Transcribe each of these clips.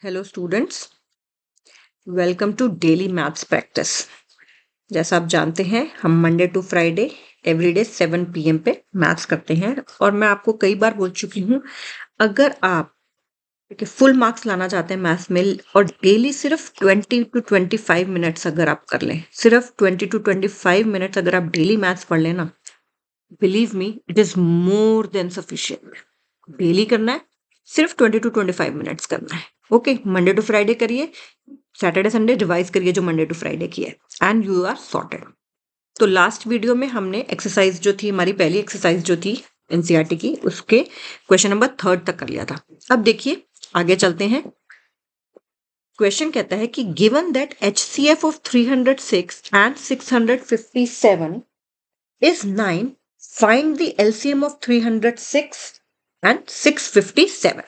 Hello students, welcome to daily maths practice. जैसा आप जानते हैं, हम Monday to Friday everyday 7 PM पे मैथ्स करते हैं और मैं आपको कई बार बोल चुकी हूँ, अगर आप फुल मार्क्स लाना चाहते हैं मैथ्स में और डेली सिर्फ 20 to 25 मिनट्स अगर आप कर लें, सिर्फ 20 to 25 मिनट्स अगर आप डेली मैथ्स पढ़ लेना, believe me it is more than sufficient. Daily करना है, सिर्फ 20 to 25 मिनट्स करना है। ओके, मंडे टू फ्राइडे करिए, सैटरडे संडे रिवाइज करिए जो मंडे टू फ्राइडे की है, एंड यू आर सॉर्टेड। तो लास्ट वीडियो में हमने एक्सरसाइज जो थी, हमारी पहली एक्सरसाइज जो थी एनसीईआरटी की, उसके क्वेश्चन नंबर 3 तक कर लिया था। अब देखिए आगे चलते हैं। क्वेश्चन कहता है कि given that HCF of 306 and 657 is 9, find the LCM of 306 and 657।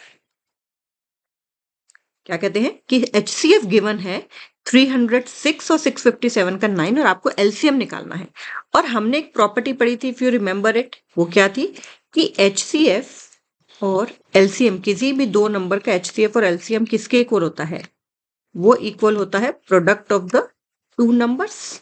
क्या कहते हैं कि HCF गिवन है 306 और 657 का 9 और आपको LCM निकालना है। और हमने एक प्रॉपर्टी पढ़ी थी, इफ यू रिमेंबर इट, वो क्या थी कि HCF और LCM, किसी भी दो नंबर का HCF और LCM किसके इक्वल होता है? वो इक्वल होता है product of the two numbers.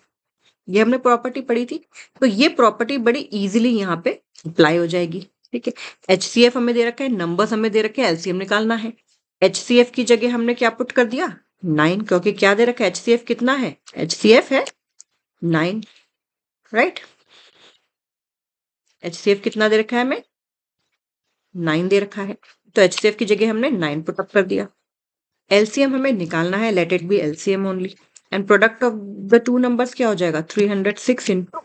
ये हमने प्रॉपर्टी पढ़ी थी, तो ये प्रॉपर्टी बड़ी इजीली यहाँ पे अप्लाई हो जाएगी। ठीक है, HCF हमें दे रखा है, नंबर्स हमें दे रखे हैं, LCM निकालना है। HCF की जगह हमने क्या पुट कर दिया? 9, क्योंकि क्या दे रखा है? HCF कितना है? HCF है 9, राइट। HCF कितना दे रखा है हमें? 9 दे रखा है, तो HCF की जगह हमने 9 पुट अप कर दिया। LCM हमें निकालना है, let it be LCM only, and product of the two numbers क्या हो जाएगा? 306 इंटू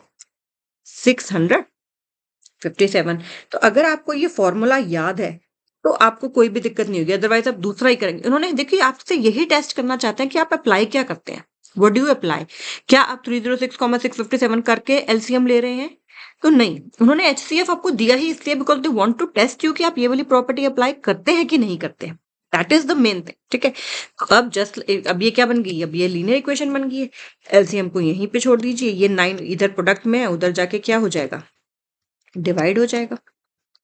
657। तो अगर आपको ये फॉर्मूला याद है तो आपको कोई भी दिक्कत नहीं होगी, अदरवाइज आप दूसरा ही करेंगे। उन्होंने देखिए आपसे यही टेस्ट करना चाहते हैं कि आप अप्लाई क्या करते हैं, व्हाट डू यू अप्लाई। क्या आप 306,657 करके LCM ले रहे हैं? तो नहीं, उन्होंने HCF आपको दिया ही इसलिए because they want to test you कि आप ये वाली प्रॉपर्टी अप्लाई करते हैं कि नहीं करते हैं। That is the main thing. ठीक है, अब जस्ट अब ये क्या बन गई? अब ये लीनियर इक्वेशन बन गई है। LCM को यहीं पे छोड़ दीजिए, ये 9 इधर प्रोडक्ट में है, उधर जाके क्या हो जाएगा? डिवाइड हो जाएगा।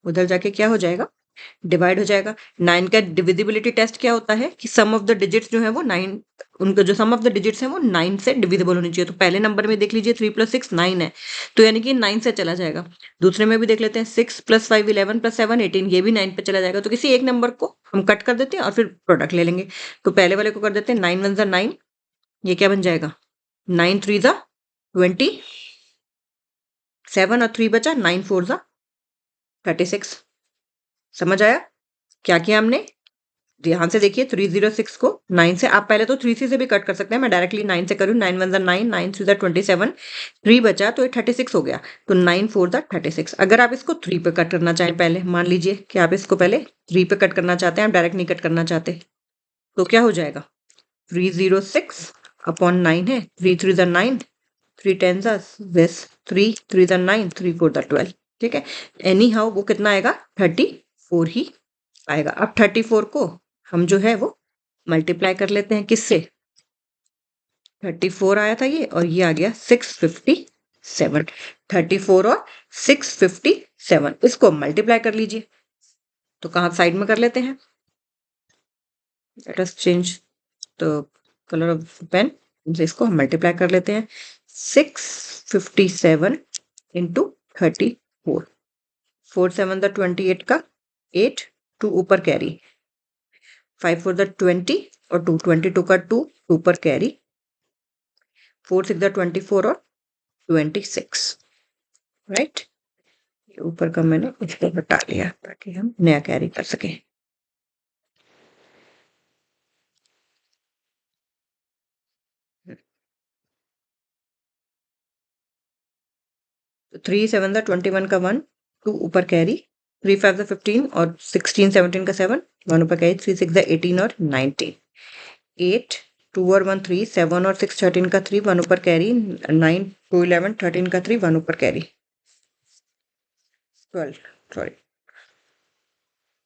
उधर जाके क्या हो जाएगा? डिवाइड हो जाएगा। 9 का डिविजिबिलिटी टेस्ट क्या होता है कि सम ऑफ द डिजिट्स जो है वो 9, उनका जो सम ऑफ द डिजिट्स है वो 9 से डिविजिबल होनी चाहिए। तो पहले नंबर में देख लीजिए 3 + 6 9 है, तो यानी कि 9 से चला जाएगा। दूसरे में भी देख लेते हैं 6 + 5 11 + 7 18, ये भी 9 पे चला जाएगा। तो किसी एक नंबर को हम कट कर देते हैं और फिर प्रोडक्ट ले लेंगे। तो पहले वाले को कर देते हैं 9 × 1 = 9, ये क्या बन जाएगा? 9 × 3 = 27 और 3 बचा, 9 × 4 = 36। समझ आया क्या किया हमने? ध्यान से देखिए, 306 को 9 से, आप पहले तो 3C से भी कट कर सकते हैं, मैं डायरेक्टली 9 से करूँ। 9 × 1 = 9, 9 × 3 = 27, 3 बचा तो ये 36 हो गया। तो 9 × 4 = 36। अगर आप इसको 3 पे कट करना चाहें, पहले मान लीजिए कि आप इसको पहले 3 पे कट करना चाहते हैं, आप डायरेक्ट नहीं कट करना चाहते, तो क्या हो जाएगा? 306 अपॉन 9 है, 3 × 3 = 9, 3 × 10 = 20, 3 × 3 = 9, 3 × 4 = 12। ठीक है, एनी हाउ वो कितना आएगा? 34 ही आएगा। अब 34 को हम जो है वो मल्टीप्लाई कर लेते हैं, किससे? 34 आया था ये, और ये आ गया 657। 34 और 657 इसको मल्टीप्लाई कर लीजिए। तो कहाँ साइड में कर लेते हैं? Let us change the colour of pen. इसको हम मल्टीप्लाई कर लेते हैं। 657 इंटू 34, 4 × 7 = 28 का 8, 2 ऊपर कैरी, 5 × 4 = 20 और 2, 22 का 2 ऊपर कैरी, 4 × 6 = 24 और 26, राइट। ऊपर का मैंने इसको हटा लिया ताकि हम नया कैरी कर सकें। तो 3 × 7 = 21 का 1, 2 ऊपर कैरी, 3 × 5 = 15 और 16 17 का 7, 1 ऊपर कैरी, 3 × 6 = 18 और 19, 8 2 और 1 3, 7 और 6 13 का 3, 1 ऊपर कैरी, 9 2 11 13 का 3, 1 ऊपर कैरी, 12, सॉरी,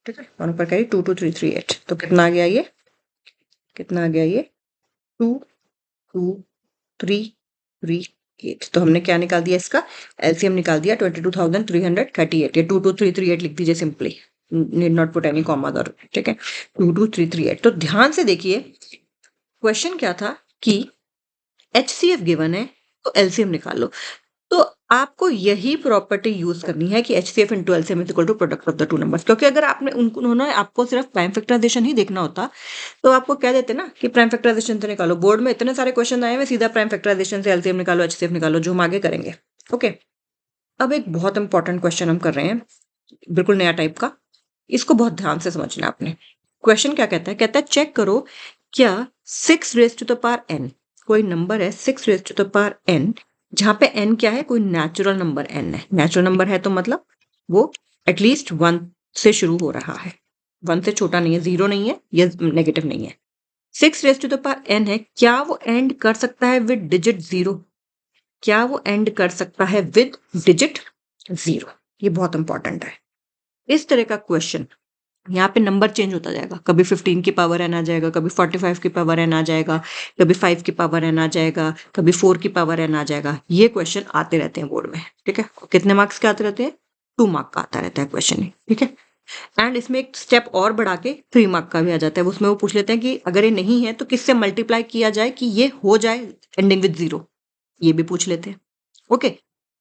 ठीक है, 1 ऊपर कैरी, 2 2 3 3 8। तो कितना आ गया ये? कितना आ गया ये? 2 2 3 3 8। तो हमने क्या निकाल दिया? इसका LCM निकाल दिया 22,338। ये 22338 लिख दीजिए simply. Need not put any comma और, ठीक है। 22338। तो ध्यान से देखिए क्वेश्चन क्या था कि HCF गिवन है तो LCM निकाल लो। तो आपको यही प्रॉपर्टी यूज करनी है कि HCF into LCM is equal to product of the two numbers. क्योंकि अगर आपने उन्होंने आपको सिर्फ प्राइम फैक्टराइजेशन ही देखना होता तो आपको कह देते ना कि प्राइम फैक्टराइजेशन से निकालो। बोर्ड में इतने सारे क्वेश्चन आए हुए, सीधा प्राइम फैक्टराइजेशन से LCM निकालो, HCF निकालो, जो हम आगे करेंगे। ओके, अब एक बहुत इंपॉर्टेंट क्वेश्चन हम कर रहे हैं, बिल्कुल नया टाइप का। इसको बहुत ध्यान से समझना है आपने। क्वेश्चन क्या कहता है? कहता है चेक करो क्या 6 raise to the power n, कोई नंबर है 6 raise to the power n, जहां पे n क्या है? कोई नेचुरल नंबर n है। नेचुरल नंबर है तो मतलब वो एटलीस्ट 1 से शुरू हो रहा है, 1 से छोटा नहीं है, 0 नहीं है या नेगेटिव नहीं है। 6 raise to the power n है, क्या वो एंड कर सकता है विद डिजिट 0? क्या वो एंड कर सकता है विद डिजिट 0? ये बहुत इंपॉर्टेंट है। इस तरह का क्वेश्चन, यहाँ पे नंबर चेंज होता जाएगा, कभी 15 की पावर n आ जाएगा, कभी 45 की पावर n आ जाएगा, कभी 5 की पावर n आ जाएगा, कभी 4 की पावर n आ जाएगा। ये क्वेश्चन आते रहते हैं बोर्ड में, ठीक है। कितने मार्क्स के आते रहते हैं? 2 मार्क का आता रहता है क्वेश्चन, ठीक है। एंड इसमें एक स्टेप और बढ़ा के 3 मार्क का भी आ जाता है। उसमें वो पूछ लेते हैं कि अगर ये नहीं है तो किससे मल्टीप्लाई किया जाए कि ये हो जाए एंडिंग विद 0, ये भी पूछ लेते हैं। ओके,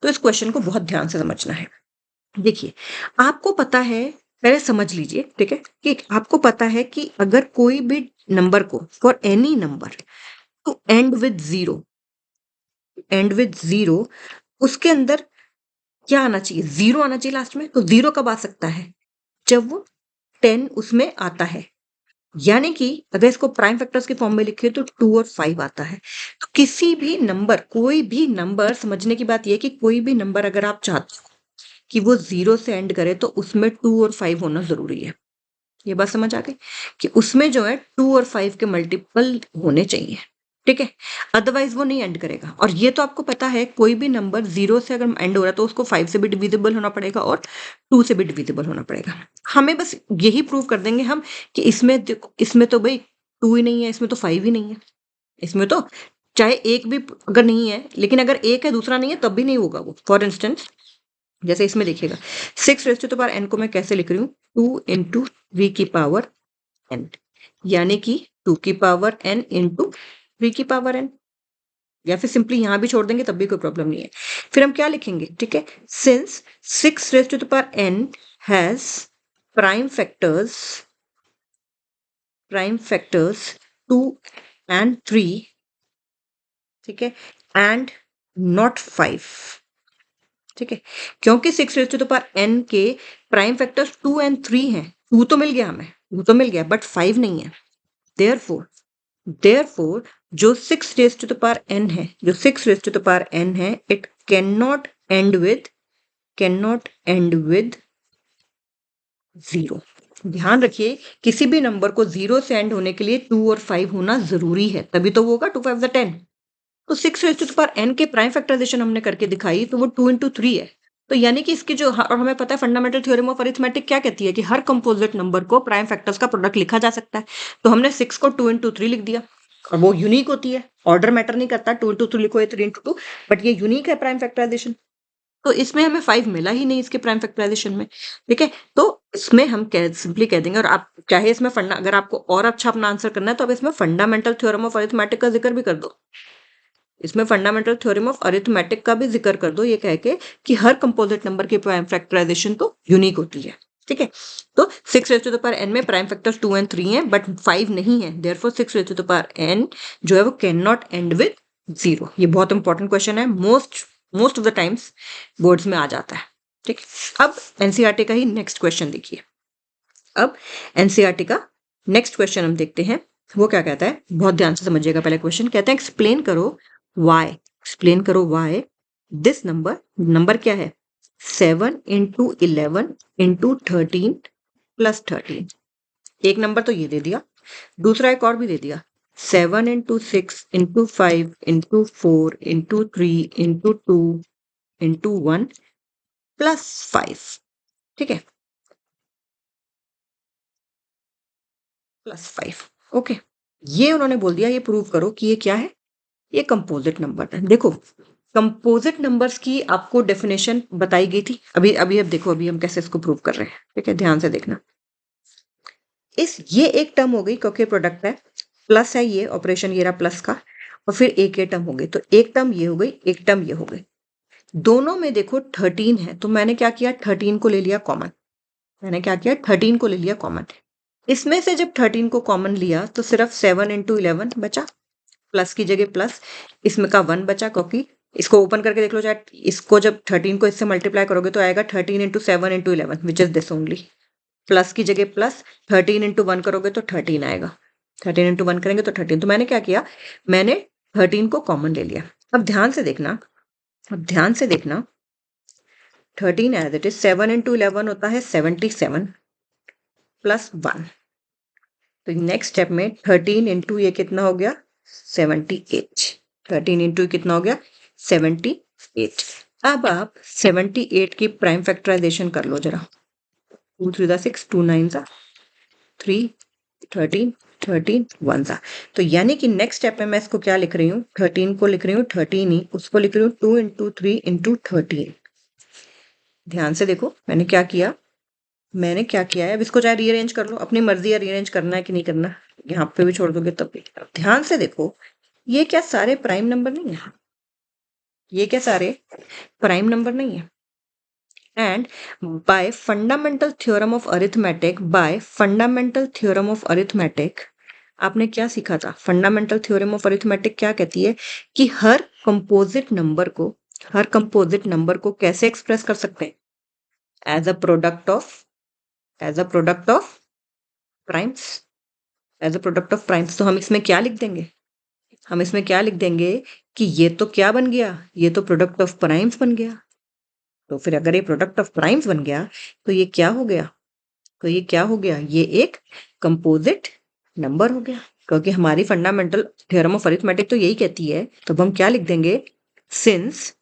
तो इस क्वेश्चन को बहुत ध्यान से समझना है। देखिए, आपको पता है, पहले समझ लीजिए, ठीक है, कि आपको पता है कि अगर कोई भी नंबर को, for any number two and with 0, and with 0, उसके अंदर क्या आना चाहिए? 0 आना चाहिए लास्ट में। तो 0 कब आ सकता है? जब वो 10 उसमें आता है। यानी कि अगर इसको प्राइम फैक्टर्स के फॉर्म में लिखे तो 2 और 5 आता है। तो किसी भी नंबर, कोई भी नंबर, समझने की बात यह है कि कोई भी नंबर अगर आप चाहते हो कि वो 0 से एंड करे तो उसमें 2 और 5 होना जरूरी है। ये बात समझ आ गई कि उसमें जो है 2 और 5 के मल्टीपल होने चाहिए, ठीक है, अदरवाइज वो नहीं एंड करेगा। और ये तो आपको पता है, कोई भी नंबर 0 से अगर एंड हो रहा है तो उसको 5 से भी डिविजिबल होना पड़ेगा और 2 से भी डिविजिबल होना पड़ेगा। हमें बस यही प्रूव कर देंगे हम कि इसमें देखो, इसमें तो भाई 2 ही नहीं है, इसमें तो 5 ही नहीं है। इसमें तो चाहे एक भी अगर नहीं है, लेकिन अगर एक है दूसरा नहीं है तब भी नहीं होगा वो। फॉर इंस्टेंस, जैसे इसमें देखिएगा 6 raise to the power n को मैं कैसे लिख रही हूँ? 2 इंटू 3 की पावर n, यानी कि 2 की पावर n इंटू 3 की पावर n, या फिर सिंपली यहां भी छोड़ देंगे तब भी कोई प्रॉब्लम नहीं है। फिर हम क्या लिखेंगे? ठीक है, since 6 raise to the power n has prime factors, prime factors 2 and 3, ठीक है, एंड नॉट 5, ठीक है, क्योंकि 6 raise to the power n के प्राइम फैक्टर्स 2 एंड 3 हैं। 2 तो मिल गया हमें, 2 तो मिल गया, बट 5 नहीं है। देयरफॉर जो 6 raise to the power n है, जो 6 raise to the power n है, it can not end with 0। ध्यान रखिए, किसी भी नंबर को 0 से एंड होने के लिए 2 और 5 होना जरूरी है, तभी तो वो होगा 2 5 10। तो 6 raise to the power n के प्राइम फैक्टराइजेशन हमने करके दिखाई तो वो 2 इंटू 3 है। तो यानी कि इसकी जो, और हमें पता है फंडामेंटल थ्योरम ऑफ अरिथमेटिक क्या कहती है कि हर कंपोजिट नंबर को प्राइम फैक्टर्स का प्रोडक्ट लिखा जा सकता है। तो हमने 6 को 2 इंटू 3 लिख दिया, और वो यूनिक होती है, ऑर्डर मैटर नहीं करता, 2 इंटू 3 लिखो या 3 इंटू 2, बट ये यूनिक है प्राइम फैक्टराइजेशन। तो इसमें हमें 5 मिला ही नहीं इसके प्राइम फैक्टराइजेशन में, ठीक है। तो इसमें हम सिंपली कह देंगे, और आप चाहे इसमें अगर आपको और अच्छा अपना आंसर करना है तो आप इसमें फंडामेंटल थ्योरम ऑफ अरिथमेटिक का जिक्र भी कर दो। इसमें फंडामेंटल थ्योरम ऑफ अरिथमेटिक का भी जिक्र कर दो, ये कह के कि हर कंपोजिट नंबर की प्राइम फैक्टराइजेशन तो यूनिक होती है, ठीक है। तो 6 raise to the power n में प्राइम फैक्टर्स 2 एंड 3 हैं, बट 5 नहीं है। Therefore 6 raise to the power n जो है वो कैन नॉट एंड विद 0। ये बहुत इंपॉर्टेंट क्वेश्चन है, most of the times boards में आ जाता है, ठीक। अब एनसीईआरटी का ही नेक्स्ट क्वेश्चन देखिए। अब एनसीईआरटी का नेक्स्ट क्वेश्चन हम देखते हैं, वो क्या कहता है, बहुत ध्यान से समझिएगा। पहले क्वेश्चन कहता है एक्सप्लेन करो वाई, एक्सप्लेन करो वाई दिस नंबर क्या है? 7 इंटू 11 इंटू 13 प्लस 13। एक नंबर तो ये दे दिया, दूसरा एक और भी दे दिया, 7 into 6 into 5 into 4 into 3 into 2 into 1 plus 5, ठीक है, प्लस 5। ओके, ये उन्होंने बोल दिया, ये प्रूव करो कि ये क्या है, ये कंपोजिट नंबर है। देखो, कंपोजिट नंबर्स की आपको डेफिनेशन बताई गई थी। अभी अभी अब देखो, अभी हम कैसे इसको प्रूव कर रहे हैं, ठीक है, ध्यान से देखना। ये एक टर्म हो गई क्योंकि प्रोडक्ट है, प्लस है, ये ऑपरेशन ये रहा प्लस का, और फिर एक ये टर्म हो गई, तो एक टर्म ये हो गई, एक टर्म ये हो गई। दोनों में देखो 13 है, तो मैंने क्या किया, 13 को ले लिया कॉमन। मैंने क्या किया, 13 को ले लिया कॉमन। इसमें से जब 13 को कॉमन लिया तो सिर्फ 7 इंटू 11 बचा, प्लस की जगह प्लस, इसमें का 1 बचा, क्योंकि इसको ओपन करके देख लो चाहे, इसको जब 13 को इससे मल्टीप्लाई करोगे तो आएगा 13 into 7 into 11 which is this only. Plus की जगह प्लस, 13 इंटू 1 करोगे तो 13 आएगा, 13 इंटू 1 करेंगे तो 13। तो मैंने क्या किया, मैंने 13 को कॉमन ले लिया। अब ध्यान से देखना, अब ध्यान से देखना, 13 एज इट इज, 7 इंटू 11 होता है 77 प्लस 1। तो नेक्स्ट स्टेप में 13 इंटू ये कितना हो गया, 78। 13 इंटू कितना हो गया, 78। अब आप 78 की प्राइम फैक्टराइजेशन कर लो जरा। 2 3 6, 2 9 3, 13, 13 1 तो यानी कि नेक्स्ट स्टेप में मैं इसको क्या लिख रही हूँ, 13 को लिख रही हूँ 13 ही, उसको लिख रही हूँ 2 इंटू 3 इंटू 13। ध्यान से देखो मैंने क्या किया, मैंने क्या किया है। अब इसको चाहे रीअरेंज कर लो, अपनी मर्जी है रीअरेंज करना है कि नहीं करना, यहाँ पे भी छोड़ दोगे तब भी। ध्यान से देखो, ये क्या सारे प्राइम नंबर नहीं है, ये क्या सारे प्राइम नंबर नहीं है। And bye fundamental theorem of arithmetic, bye fundamental theorem of arithmetic, आपने क्या सीखा था, फंडामेंटल थ्योरम ऑफ अरिथमेटिक क्या कहती है कि हर कंपोजिट नंबर को, हर कंपोजिट नंबर को कैसे एक्सप्रेस कर सकते हैं, as a product of, as a product of primes, as a product of primes. तो हम इसमें क्या लिख देंगे, हम इसमें क्या लिख देंगे कि ये तो क्या बन गया, ये तो प्रोडक्ट ऑफ प्राइम्स बन गया। तो फिर अगर ये प्रोडक्ट ऑफ प्राइम्स बन गया तो ये क्या हो गया, तो ये क्या हो गया, ये एक कंपोजिट नंबर हो गया, क्योंकि हमारी फंडामेंटल थ्योरम ऑफ अरिथमेटिक तो यही कहती है। तो हम क्या लिख देंगे, सिंस,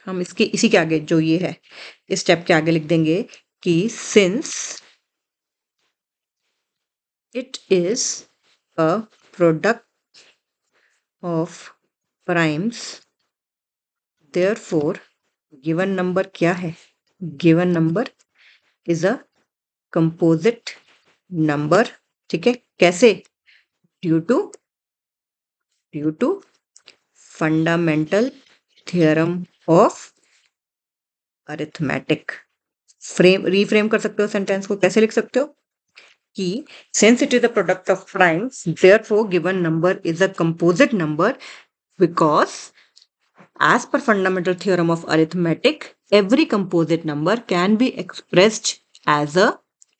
हम इसके इसी के आगे जो ये है, इस स्टेप के आगे लिख देंगे कि since it is a product of primes, therefore given number क्या है, given number is a composite number. ठीक है, कैसे, due to fundamental theorem of arithmetic. Frame reframe कर सकते हो सेंटेंस को, कैसे लिख सकते हो कि since it is the product of primes therefore given number is a composite number because as per fundamental theorem of arithmetic every composite number can be expressed as a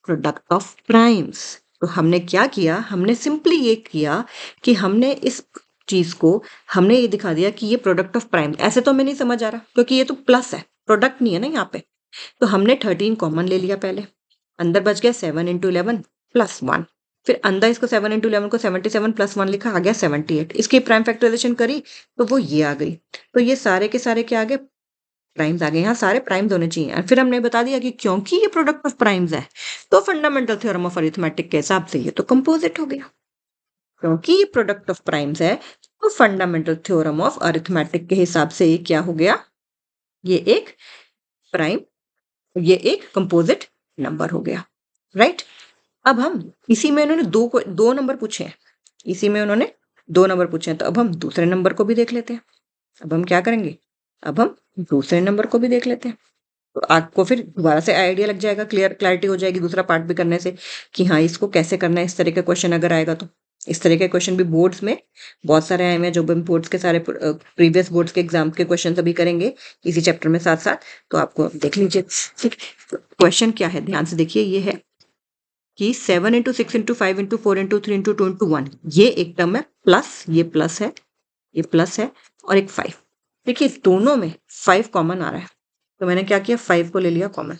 product of primes। तो हमने क्या किया, हमने simply ये किया कि हमने इस चीज को, हमने ये दिखा दिया कि ये प्रोडक्ट ऑफ प्राइम। ऐसे तो हमें नहीं समझ आ रहा क्योंकि ये तो प्लस है, प्रोडक्ट नहीं है ना यहाँ पे। तो हमने 13 कॉमन ले लिया पहले, अंदर बच गया 7 इंटू 11 प्लस 1, फिर अंदर इसको 7 इंटू 11 को 77 प्लस 1 लिखा, आ गया 78। इसकी प्राइम फैक्टराइजेशन करी तो वो ये आ गई। तो ये सारे के सारे क्या आ गए, प्राइम्स आ गए, यहाँ सारे प्राइम्स होने चाहिए। और फिर हमने बता दिया कि क्योंकि ये प्रोडक्ट ऑफ प्राइम्स है तो फंडामेंटल थ्योरम ऑफ अरिथमेटिक के हिसाब से ये तो कंपोजिट हो गया। क्योंकि ये प्रोडक्ट ऑफ प्राइम्स है तो फंडामेंटल थ्योरम ऑफ अरिथमेटिक के हिसाब से ये क्या हो गया, ये एक प्राइम, ये एक कंपोजिट नंबर हो गया, राइट। अब हम इसी में उन्होंने दो नंबर पूछे हैं, इसी में उन्होंने 2 नंबर पूछे हैं, तो अब हम दूसरे नंबर को भी देख लेते हैं। अब हम क्या करेंगे, अब हम दूसरे नंबर को भी देख लेते हैं। तो आपको फिर दोबारा से आइडिया लग जाएगा, क्लैरिटी हो जाएगी दूसरा पार्ट भी करने से कि हाँ इसको कैसे करना है। इस तरह का क्वेश्चन अगर आएगा तो, इस तरह के क्वेश्चन भी बोर्ड्स में बहुत सारे आए हुए हैं, जो भी बोर्ड्स के सारे प्रीवियस बोर्ड्स के एग्जाम के क्वेश्चन अभी करेंगे इसी चैप्टर में साथ साथ, तो आपको देख लीजिए। क्वेश्चन क्या है, ध्यान से देखिए, ये है कि 7 into 6 into 5 into 4 into 3 into 2 into 1, ये एक टर्म है प्लस, ये प्लस है, ये प्लस है, और एक 5। देखिए दोनों में 5 कॉमन आ रहा है, तो मैंने क्या किया, 5 को ले लिया कॉमन।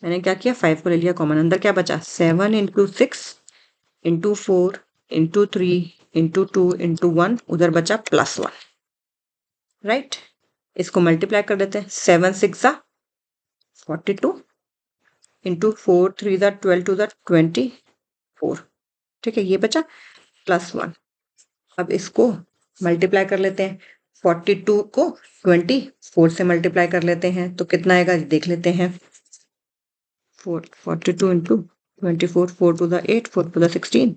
मैंने क्या किया, 5 को ले लिया कॉमन। अंदर क्या बचा, 7 into 6 into 4 into 3 into 2 into 1, उधर बचा प्लस 1, राइट। इसको मल्टीप्लाई कर देते हैं, 7 6 42 इंटू 4 3 12 2 24, ठीक है, ये बचा प्लस 1। अब इसको मल्टीप्लाई कर लेते हैं, 42 को 24 से मल्टीप्लाई कर लेते हैं तो कितना आएगा देख लेते हैं। 42 into 24, 4 to the 8, 4 to the 16,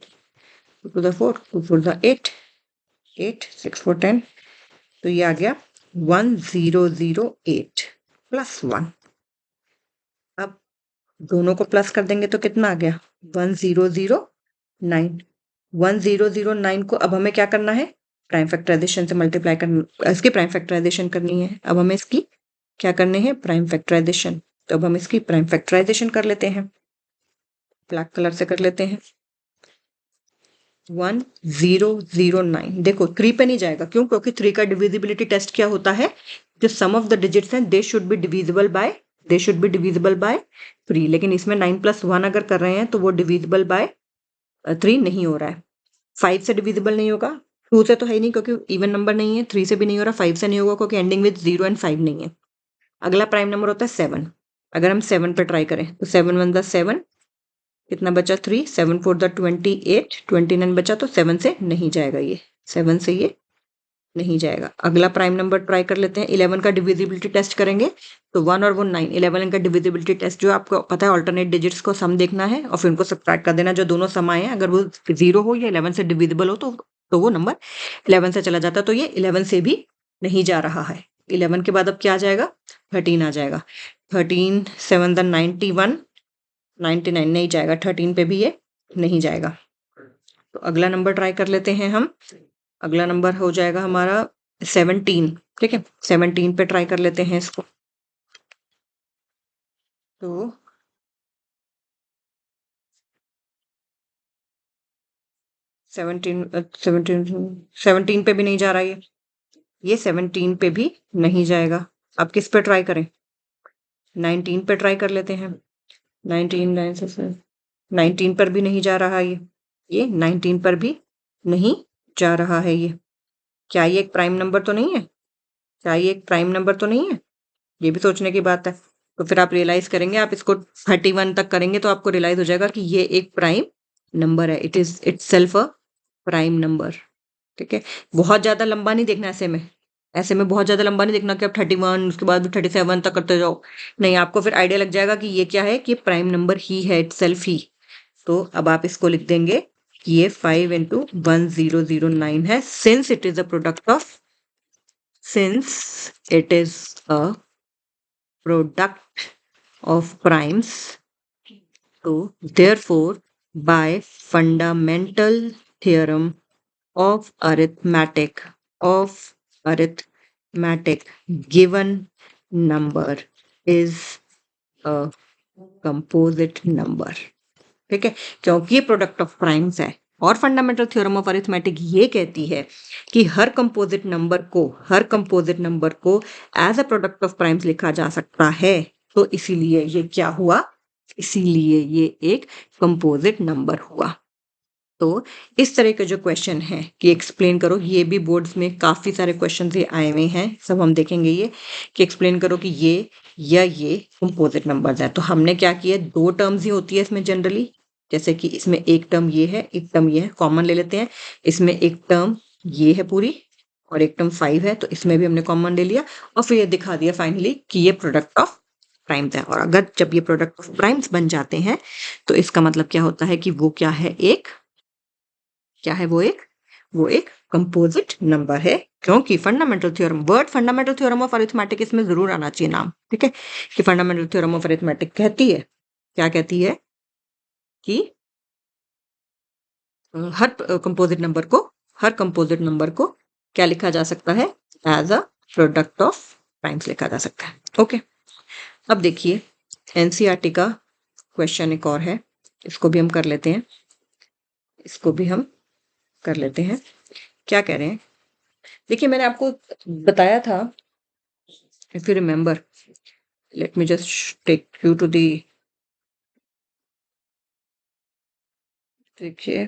2 to the 4, 2 to the 8, 8, 6, 4, 10, तो ये आ गया 1008 प्लस 1। अब दोनों को प्लस कर देंगे तो कितना आ गया 1009। 1009 को अब हमें क्या करना है, प्राइम फैक्टराइजेशन से मल्टीप्लाई करना, इसकी प्राइम फैक्टराइजेशन करनी है। अब हमें इसकी क्या करने हैं, प्राइम फैक्टराइजेशन। तो अब हम इसकी प्राइम फैक्टराइजेशन कर लेते हैं, ब्लैक कलर से कर लेते हैं। 1009, देखो 3 पे नहीं जाएगा, क्यों? क्योंकि 3 का डिविजिबिलिटी टेस्ट क्या होता है, जो सम ऑफ द डिजिट्स हैं they should be divisible by 3। लेकिन इसमें 9 + 1 अगर कर रहे हैं तो वो डिविजिबल बाय 3 नहीं हो रहा है। 5 से डिविजिबल नहीं होगा, 2 से तो है ही नहीं क्योंकि इवन नंबर नहीं है, 3 से भी नहीं हो रहा, 5 से नहीं होगा क्योंकि एंडिंग विद 0 एंड 5 नहीं है। अगला प्राइम नंबर होता है 7। अगर हम 7 पे ट्राई करें तो 7 × 1 = 7, कितना बचा 3, 7 × 4 = 28, 29 बचा, तो 7 से नहीं जाएगा, ये 7 से ये नहीं जाएगा। अगला प्राइम नंबर ट्राई कर लेते हैं, 11 का डिविजिबिलिटी टेस्ट करेंगे तो 1 और वो 9, 11 का डिविजिबिलिटी टेस्ट जो आपको पता है, ऑल्टरनेट डिजिट्स को सम देखना है और फिर उनको सब्ट्रैक्ट कर देना, जो दोनों सम आए हैं अगर वो 0 हो या 11 से डिविजिबल हो तो वो नंबर 11 से चला जाता है। तो ये 11 से भी नहीं जा रहा है। 11 के बाद अब क्या आ जाएगा, 13 आ जाएगा। 13, 7 × 91, 99 नहीं जाएगा, 13 पे भी ये नहीं जाएगा। तो अगला नंबर ट्राई कर लेते हैं हम। अगला नंबर हो जाएगा हमारा 17, ठीक है। 17 पे ट्राई कर लेते हैं इसको। तो 17 पे भी नहीं जा रहा है, ये 17 पे भी नहीं जाएगा। अब किस पे ट्राई करें, 19 पे ट्राई कर लेते हैं। 19 पर भी नहीं जा रहा है ये 19 पर भी नहीं जा रहा है। ये क्या ये एक प्राइम नंबर तो नहीं है? क्या ये एक प्राइम नंबर तो नहीं है? ये भी सोचने की बात है। तो फिर आप रियलाइज करेंगे, आप इसको 31 तक करेंगे तो आपको रियलाइज हो जाएगा कि ये एक प्राइम नंबर है। It is itself a prime number, ठीक है। बहुत ज्यादा लंबा नहीं देखना ऐसे में बहुत ज्यादा लंबा नहीं देखना कि आप 31 उसके बाद भी 37 तक करते जाओ। नहीं, आपको फिर आइडिया लग जाएगा कि ये क्या है, कि प्राइम नंबर ही है, इटसेल्फ ही। तो अब आप इसको लिख देंगे कि ये 5 × 1009 है, since it is a product of primes. So therefore, by fundamental theorem of arithmetic, given number is a composite number, ठीक है। क्योंकि ये प्रोडक्ट ऑफ प्राइम्स है और फंडामेंटल थ्योरम ऑफ अरिथमेटिक ये कहती है कि हर कंपोजिट नंबर को as a product of primes लिखा जा सकता है। तो इसीलिए ये क्या हुआ, इसीलिए ये एक कंपोजिट नंबर हुआ। तो इस तरह के जो क्वेश्चन है कि एक्सप्लेन करो, ये भी बोर्ड्स में काफी सारे क्वेश्चन ये आए हुए हैं, सब हम देखेंगे ये कि एक्सप्लेन करो कि ये या ये कंपोजिट नंबर्स है। तो हमने क्या किया, 2 टर्म्स ही होती है इसमें जनरली, जैसे कि इसमें एक टर्म ये है, एक टर्म ये है, कॉमन ले लेते हैं। इसमें एक टर्म ये है पूरी और एक टर्म 5 है, तो इसमें भी हमने कॉमन ले लिया और फिर ये दिखा दिया फाइनली कि ये प्रोडक्ट ऑफ प्राइम्स है। और अगर जब ये प्रोडक्ट ऑफ प्राइम्स बन जाते हैं तो इसका मतलब क्या होता है कि वो क्या है, वो एक कंपोजिट नंबर है। क्योंकि फंडामेंटल थ्योरम ऑफ अरिथमेटिक इसमें जरूर आना चाहिए नाम, ठीक है। कि फंडामेंटल थ्योरम ऑफ अरिथमेटिक कहती है, क्या कहती है कि हर कंपोजिट नंबर को क्या लिखा जा सकता है, as a product of primes लिखा जा सकता है। ओके, अब देखिए एनसीईआरटी का क्वेश्चन एक और है, इसको भी हम कर लेते हैं। क्या कह रहे हैं, देखिए मैंने आपको बताया था, if you remember, let me just take you to the, देखिए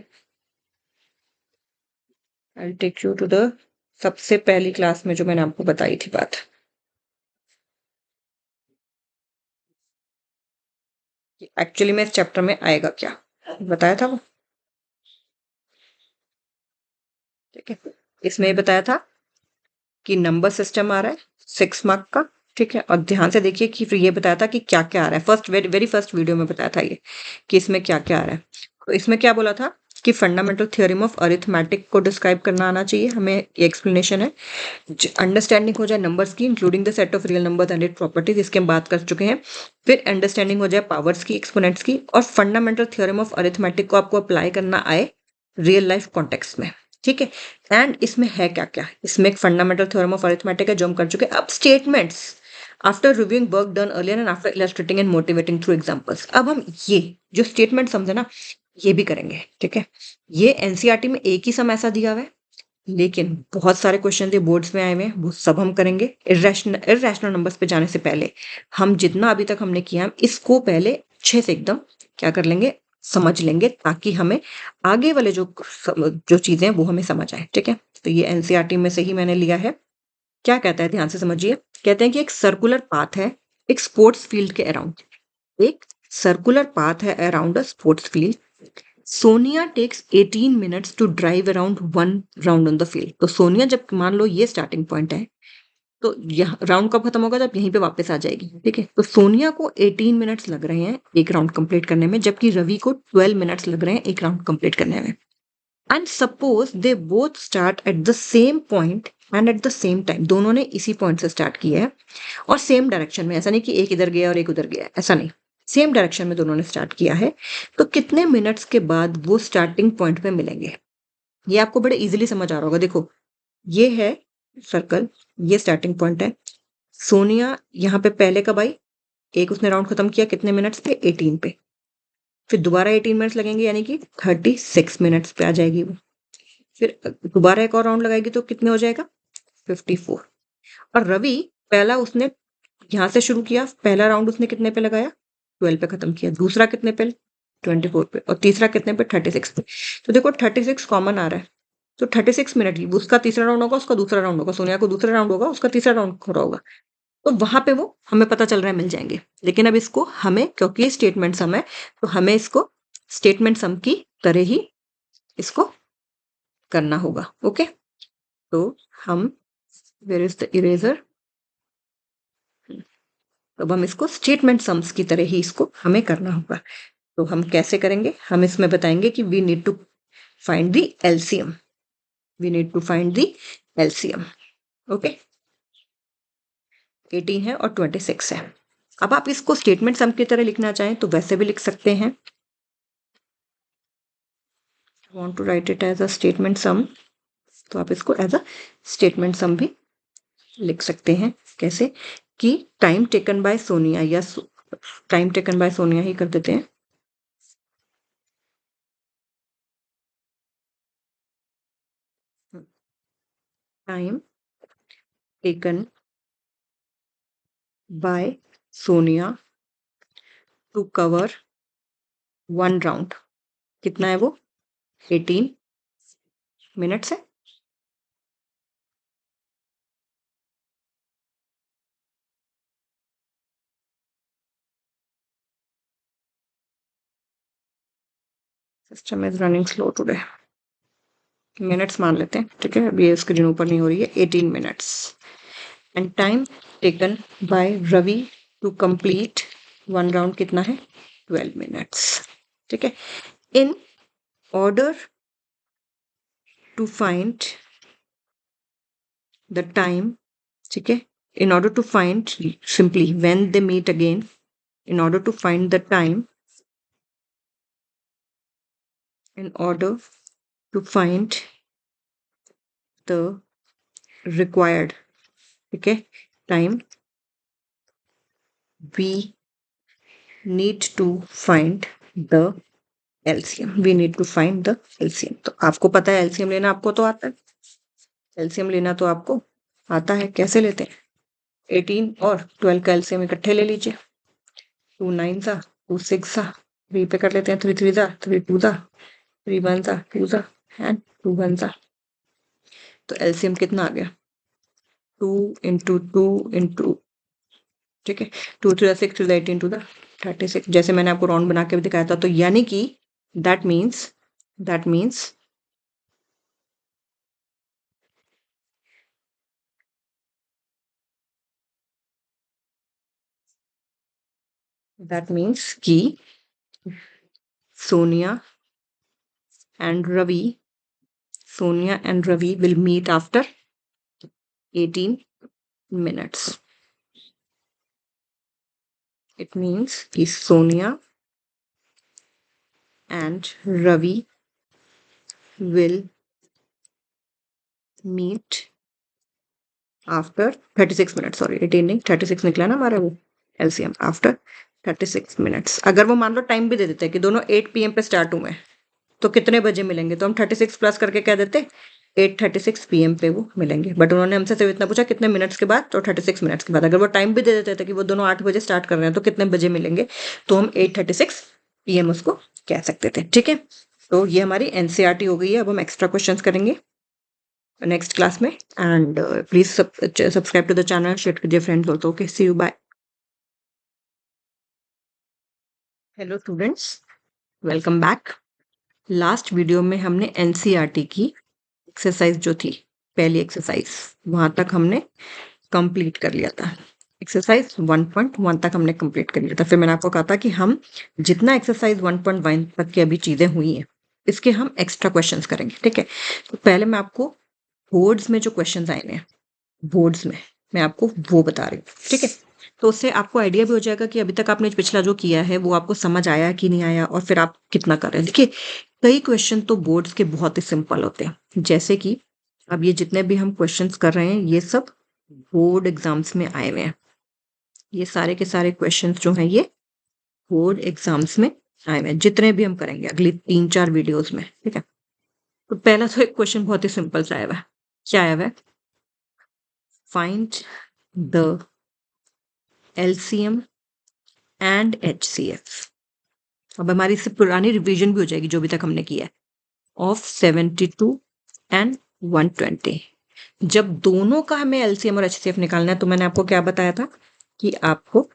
I take you to the सबसे पहली क्लास में जो मैंने आपको बताई थी बात, एक्चुअली में इस चैप्टर में आएगा क्या बताया था वो, ठीक है। इसमें बताया था कि नंबर सिस्टम आ रहा है 6 मार्क का, ठीक है। और ध्यान से देखिए कि फिर ये बताया था कि क्या क्या आ रहा है, फर्स्ट वेरी फर्स्ट वीडियो में बताया था ये कि इसमें क्या क्या आ रहा है। तो इसमें क्या बोला था कि फंडामेंटल थ्योरम ऑफ अरिथमेटिक को डिस्क्राइब करना आना चाहिए हमें, ये एक्सप्लेनेशन है। अंडरस्टैंडिंग हो जाए नंबर्स की including the set of real numbers and it properties, इसके हम बात कर चुके हैं। फिर अंडरस्टैंडिंग हो जाए पावर्स की, एक्सपोनेंट्स की, और फंडामेंटल थ्योरम ऑफ अरिथमेटिक को आपको अप्लाई करना आए रियल लाइफ कॉन्टेक्स्ट में, ठीक है। एंड इसमें है क्या क्या, इसमें एक फंडामेंटल थ्योरम ऑफ अरिथमेटिक है जो हम कर चुके हैं। अब statements after reviewing work done earlier and after illustrating and motivating through examples, अब हम ये जो स्टेटमेंट समझे ना ये भी करेंगे, ठीक है। ये एनसीईआरटी में एक ही सम ऐसा दिया हुआ है, लेकिन बहुत सारे क्वेश्चन ये बोर्ड्स में आए हुए हैं, वो सब हम करेंगे। इरेशनल नंबर्स पे जाने से पहले हम जितना अभी तक हमने किया हम इसको पहले अच्छे से एकदम क्या कर लेंगे, समझ लेंगे, ताकि हमें आगे वाले जो चीजें हैं वो हमें समझ आए, ठीक है। तो ये एनसीईआरटी में से ही मैंने लिया है। क्या कहता है, ध्यान से समझिए। कहते हैं कि एक सर्कुलर पाथ है एक स्पोर्ट्स फील्ड के अराउंड, एक सर्कुलर पाथ है around a sports field. Sonia takes 18 minutes to drive around 1 round on the field. तो सोनिया जब मान लो ये स्टार्टिंग पॉइंट है, तो यहाँ राउंड कब खत्म होगा, जब यहीं पे वापस आ जाएगी, ठीक है। तो सोनिया को 18 मिनट्स लग रहे हैं एक राउंड कंप्लीट करने में, जबकि रवि को 12 मिनट्स लग रहे हैं एक राउंड कंप्लीट करने में। And suppose they both start at the same point and at the same time, दोनों ने इसी पॉइंट से स्टार्ट किया है और सेम डायरेक्शन में, ऐसा नहीं कि एक इधर गया और एक उधर गया, ऐसा नहीं, सेम डायरेक्शन में दोनों ने स्टार्ट किया है। तो कितने मिनट्स के बाद वो स्टार्टिंग पॉइंट पे मिलेंगे, ये आपको बड़े इजीली समझ आ रहा होगा। देखो ये है सर्कल, ये स्टार्टिंग पॉइंट है। सोनिया यहाँ पे पहले कब आई, एक उसने राउंड खत्म किया कितने मिनट्स पे, 18 पे। फिर दोबारा 18 मिनट्स लगेंगे, यानी कि 36 मिनट्स पे आ जाएगी वो। फिर दोबारा एक और राउंड लगाएगी तो कितने हो जाएगा, 54। और रवि पहला उसने यहाँ से शुरू किया, पहला राउंड उसने कितने पे लगाया, 12 पे खत्म किया, दूसरा कितने पे, 24 पे, और तीसरा कितने पे, 36 पे। तो देखो 36 कॉमन आ रहा है, तो 36 मिनट ही उसका तीसरा राउंड होगा, उसका दूसरा राउंड होगा, सोनिया को दूसरा राउंड होगा, उसका तीसरा राउंड हो रहा होगा। तो वहां पे वो हमें पता चल रहा है मिल जाएंगे। लेकिन अब इसको हमें, क्योंकि स्टेटमेंट सम है, तो हमें इसको स्टेटमेंट सम की तरह ही इसको करना होगा, ओके। तो हम, वेयर इज द इरेजर, अब हम इसको स्टेटमेंट सम्स की तरह ही इसको हमें करना होगा। तो हम कैसे करेंगे, हम इसमें बताएंगे कि we need to find the LCM, we need to find the LCM, okay. 18 है और 26 है। अब आप इसको स्टेटमेंट सम की तरह लिखना चाहें तो वैसे भी लिख सकते हैं, want to write it as a statement sum, तो आप इसको एज अ स्टेटमेंट सम भी लिख सकते हैं। कैसे कि टाइम टेकन बाय सोनिया, या टाइम टेकन बाय सोनिया ही कर देते हैं। Time taken by Sonia to cover 1 round, कितना है वो, 18 मिनट्स है। System is running slow today, minutes मान लेते हैं, ठीक है। अभी ये स्क्रीन ऊपर नहीं हो रही है, 18 minutes. And time taken by Ravi to complete 1 round कितना है, 12 मिनट्स, ठीक है। In order to find the time, ठीक है, in order to find, simply when they meet again, in order to find the time, in order to find the required, okay, time, we need to find the LCM, we need to find the LCM। तो आपको पता है LCM लेना, आपको तो आता है, LCM लेना तो आपको आता है। कैसे लेते हैं, 18 और 12 का LCM इकट्ठे ले लीजिए, 2 9 सा, 2 6 सा, 3 पे कर लेते हैं, 3 3 सा, 3 2 सा, 3 1 सा, 2 सा, एंड 2 1 सा। तो एलसीएम कितना आ गया, 2 इंटू 2 इंटू, ठीक है, 2 3 6 टू द 18 टू द 36, जैसे मैंने आपको राउंड बना के भी दिखाया था। तो यानी कि दैट मीन्स दैट मीन्स कि Sonia and Ravi will meet after 18 minutes. It means कि Sonia and Ravi will meet after 36 minutes. Sorry, 18 नहीं 36 निकला ना हमारा वो LCM after 36 minutes. अगर वो मान लो टाइम भी दे देते हैं कि दोनों 8 PM पे स्टार्ट हुए तो कितने बजे मिलेंगे, तो हम 36 प्लस करके कह देते 8:36 PM पे वो मिलेंगे। बट उन्होंने हमसे सिर्फ इतना पूछा कितने मिनट्स के बाद, तो 36 मिनट्स के बाद। अगर वो टाइम भी दे देते थे कि वो दोनों 8 बजे स्टार्ट कर रहे हैं तो कितने बजे मिलेंगे, तो हम 8:36 PM उसको कह सकते थे। ठीक है, तो ये हमारी NCERT हो गई है। अब हम एक्स्ट्रा क्वेश्चंस करेंगे नेक्स्ट क्लास में। And please subscribe to the channel, share कीजिए friends also. Okay, see you, bye. Hello students, welcome back. Last video में हमने NCERT की एक्सरसाइज जो थी, पहली एक्सरसाइज, वहां तक हमने कंप्लीट कर लिया था। एक्सरसाइज 1.1 तक हमने कंप्लीट कर लिया था। फिर मैंने आपको कहा था कि हम जितना एक्सरसाइज 1.1 तक की अभी चीजें हुई हैं, इसके हम एक्स्ट्रा क्वेश्चंस करेंगे। ठीक है, तो पहले मैं आपको बोर्ड्स में जो क्वेश्चंस आए हैं, बोर्ड्स में मैं आपको वो बता रही हूँ। ठीक है, तो उससे आपको आइडिया भी हो जाएगा कि अभी तक आपने पिछला जो किया है वो आपको समझ आया कि नहीं आया, और फिर आप कितना कर रहे हैं। देखिए, कई क्वेश्चन तो बोर्ड्स के बहुत ही सिंपल होते हैं, जैसे कि अब ये जितने भी हम क्वेश्चंस कर रहे हैं ये सब बोर्ड एग्जाम्स में आए हुए हैं। ये सारे के सारे क्वेश्चंस जो हैं ये बोर्ड एग्जाम्स में आए हुए हैं, जितने भी हम करेंगे अगली 3-4 वीडियोस में। ठीक है, तो पहला तो एक क्वेश्चन बहुत ही सिंपल सा आया हुआ है। क्या आया हुआ है? Find the LCM and HCF। अब हमारी इससे पुरानी रिवीजन भी हो जाएगी जो भी तक हमने किया है, ऑफ 72 एंड 120। जब दोनों का हमें LCM और HCF निकालना है, तो मैंने आपको क्या बताया था कि आपको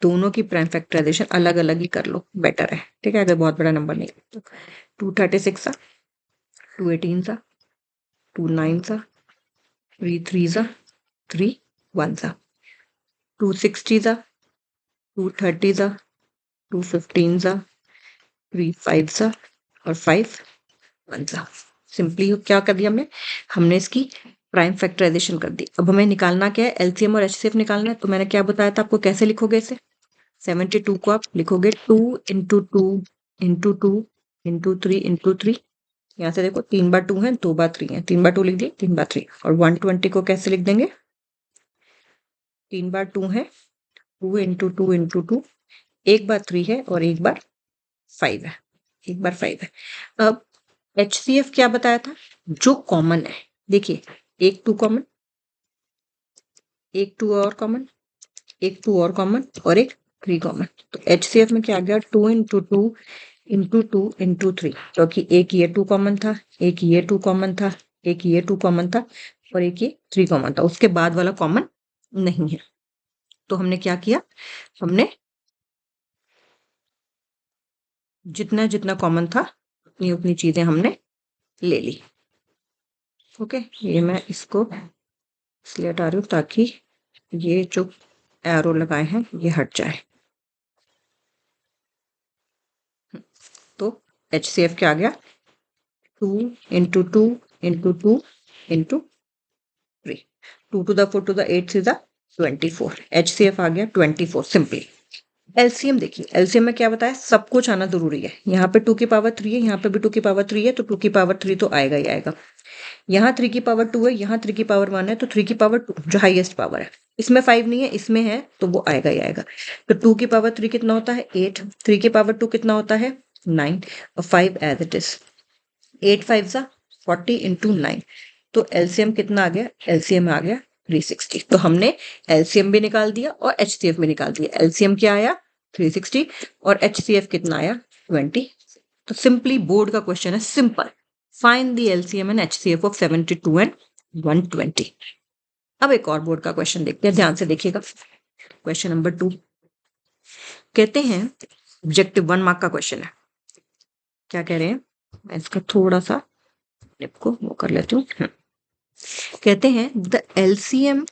दोनों की प्राइम फैक्टराइजेशन अलग अलग ही कर लो, बेटर है। ठीक है, अगर बहुत बड़ा नंबर नहीं है तो 236 सा, 218 सा, 29 सा, 33 सा, 31 सा, 260 सा, 230 सा, 215 सा, 35 सा और 51 सा। सिंपली क्या कर दिया हमने, हमने इसकी प्राइम फैक्टराइजेशन कर दी। अब हमें निकालना क्या है, LCM और HCF निकालना है। तो मैंने क्या बताया था आपको, कैसे लिखोगे इसे? 72 को आप लिखोगे 2 इंटू 2 इंटू 2 इंटू 3 इंटू 3। यहाँ से देखो 3 बार 2 है, 2 बार 3 है, 3 बार 2 लिख दिए, 3 बार 3। और 120 को कैसे लिख देंगे? 3 बार 2 है, 2 इंटू 2 इंटू 2, एक बार 3 है और एक बार 5 है, एक बार 5 है। अब HCF क्या बताया था, जो कॉमन है। देखिए, एक 2 कॉमन, एक 2 और कॉमन, एक 2 और कॉमन और एक 3 कॉमन। तो HCF में क्या आ गया, 2 इंटू 2 इंटू 2 इंटू 3, क्योंकि एक ये 2 कॉमन था, एक ये 2 कॉमन था, एक ये 2 कॉमन था और एक ये 3 कॉमन था। उसके बाद वाला कॉमन नहीं है। तो हमने क्या किया, हमने जितना जितना कॉमन था उतनी उतनी चीजें हमने ले ली। ओके, ये मैं इसको इसलिए हटा रही हूँ ताकि ये जो एरो लगाए हैं ये हट जाए। तो HCF क्या आ गया, 2 into 2 into 2 into 3, 2 to the 4 to the 8 is 24। HCF आ गया 24। सिंपली LCM देखिए, LCM में क्या बताया, सब कुछ आना जरूरी है। यहाँ पे 2 की पावर 3 है, यहाँ पे भी 2 की पावर 3 है, तो 2 की पावर 3 तो आएगा ही आएगा। यहाँ 3 की पावर 2 है, यहाँ 3 की पावर 1 है, तो 3 की पावर 2 जो हाईएस्ट पावर है, इसमें 5 नहीं है, इसमें है, तो वो आएगा ही आएगा। तो 2 की पावर 3 कितना होता है, 8। 3 की पावर 2 कितना होता है, 9। और 5 एज इट इज, 8 5 सा 40 इंटू 9। तो LCM कितना आ गया, LCM आ गया 360। तो हमने LCM भी निकाल दिया और HCF भी निकाल दिया। LCM क्या आया, 360, और HCF कितना आया, 20। तो सिंपली बोर्ड का क्वेश्चन है, simple, find the LCM and HCF of 72 and 120। अब एक और बोर्ड का क्वेश्चन देखते हैं, ध्यान से देखिएगा। क्वेश्चन नंबर 2 कहते हैं, ऑब्जेक्टिव 1 मार्क का क्वेश्चन है। क्या कह रहे हैं, मैं इसका थोड़ा सा को वो कर लेती हूँ। कहते हैं द LCM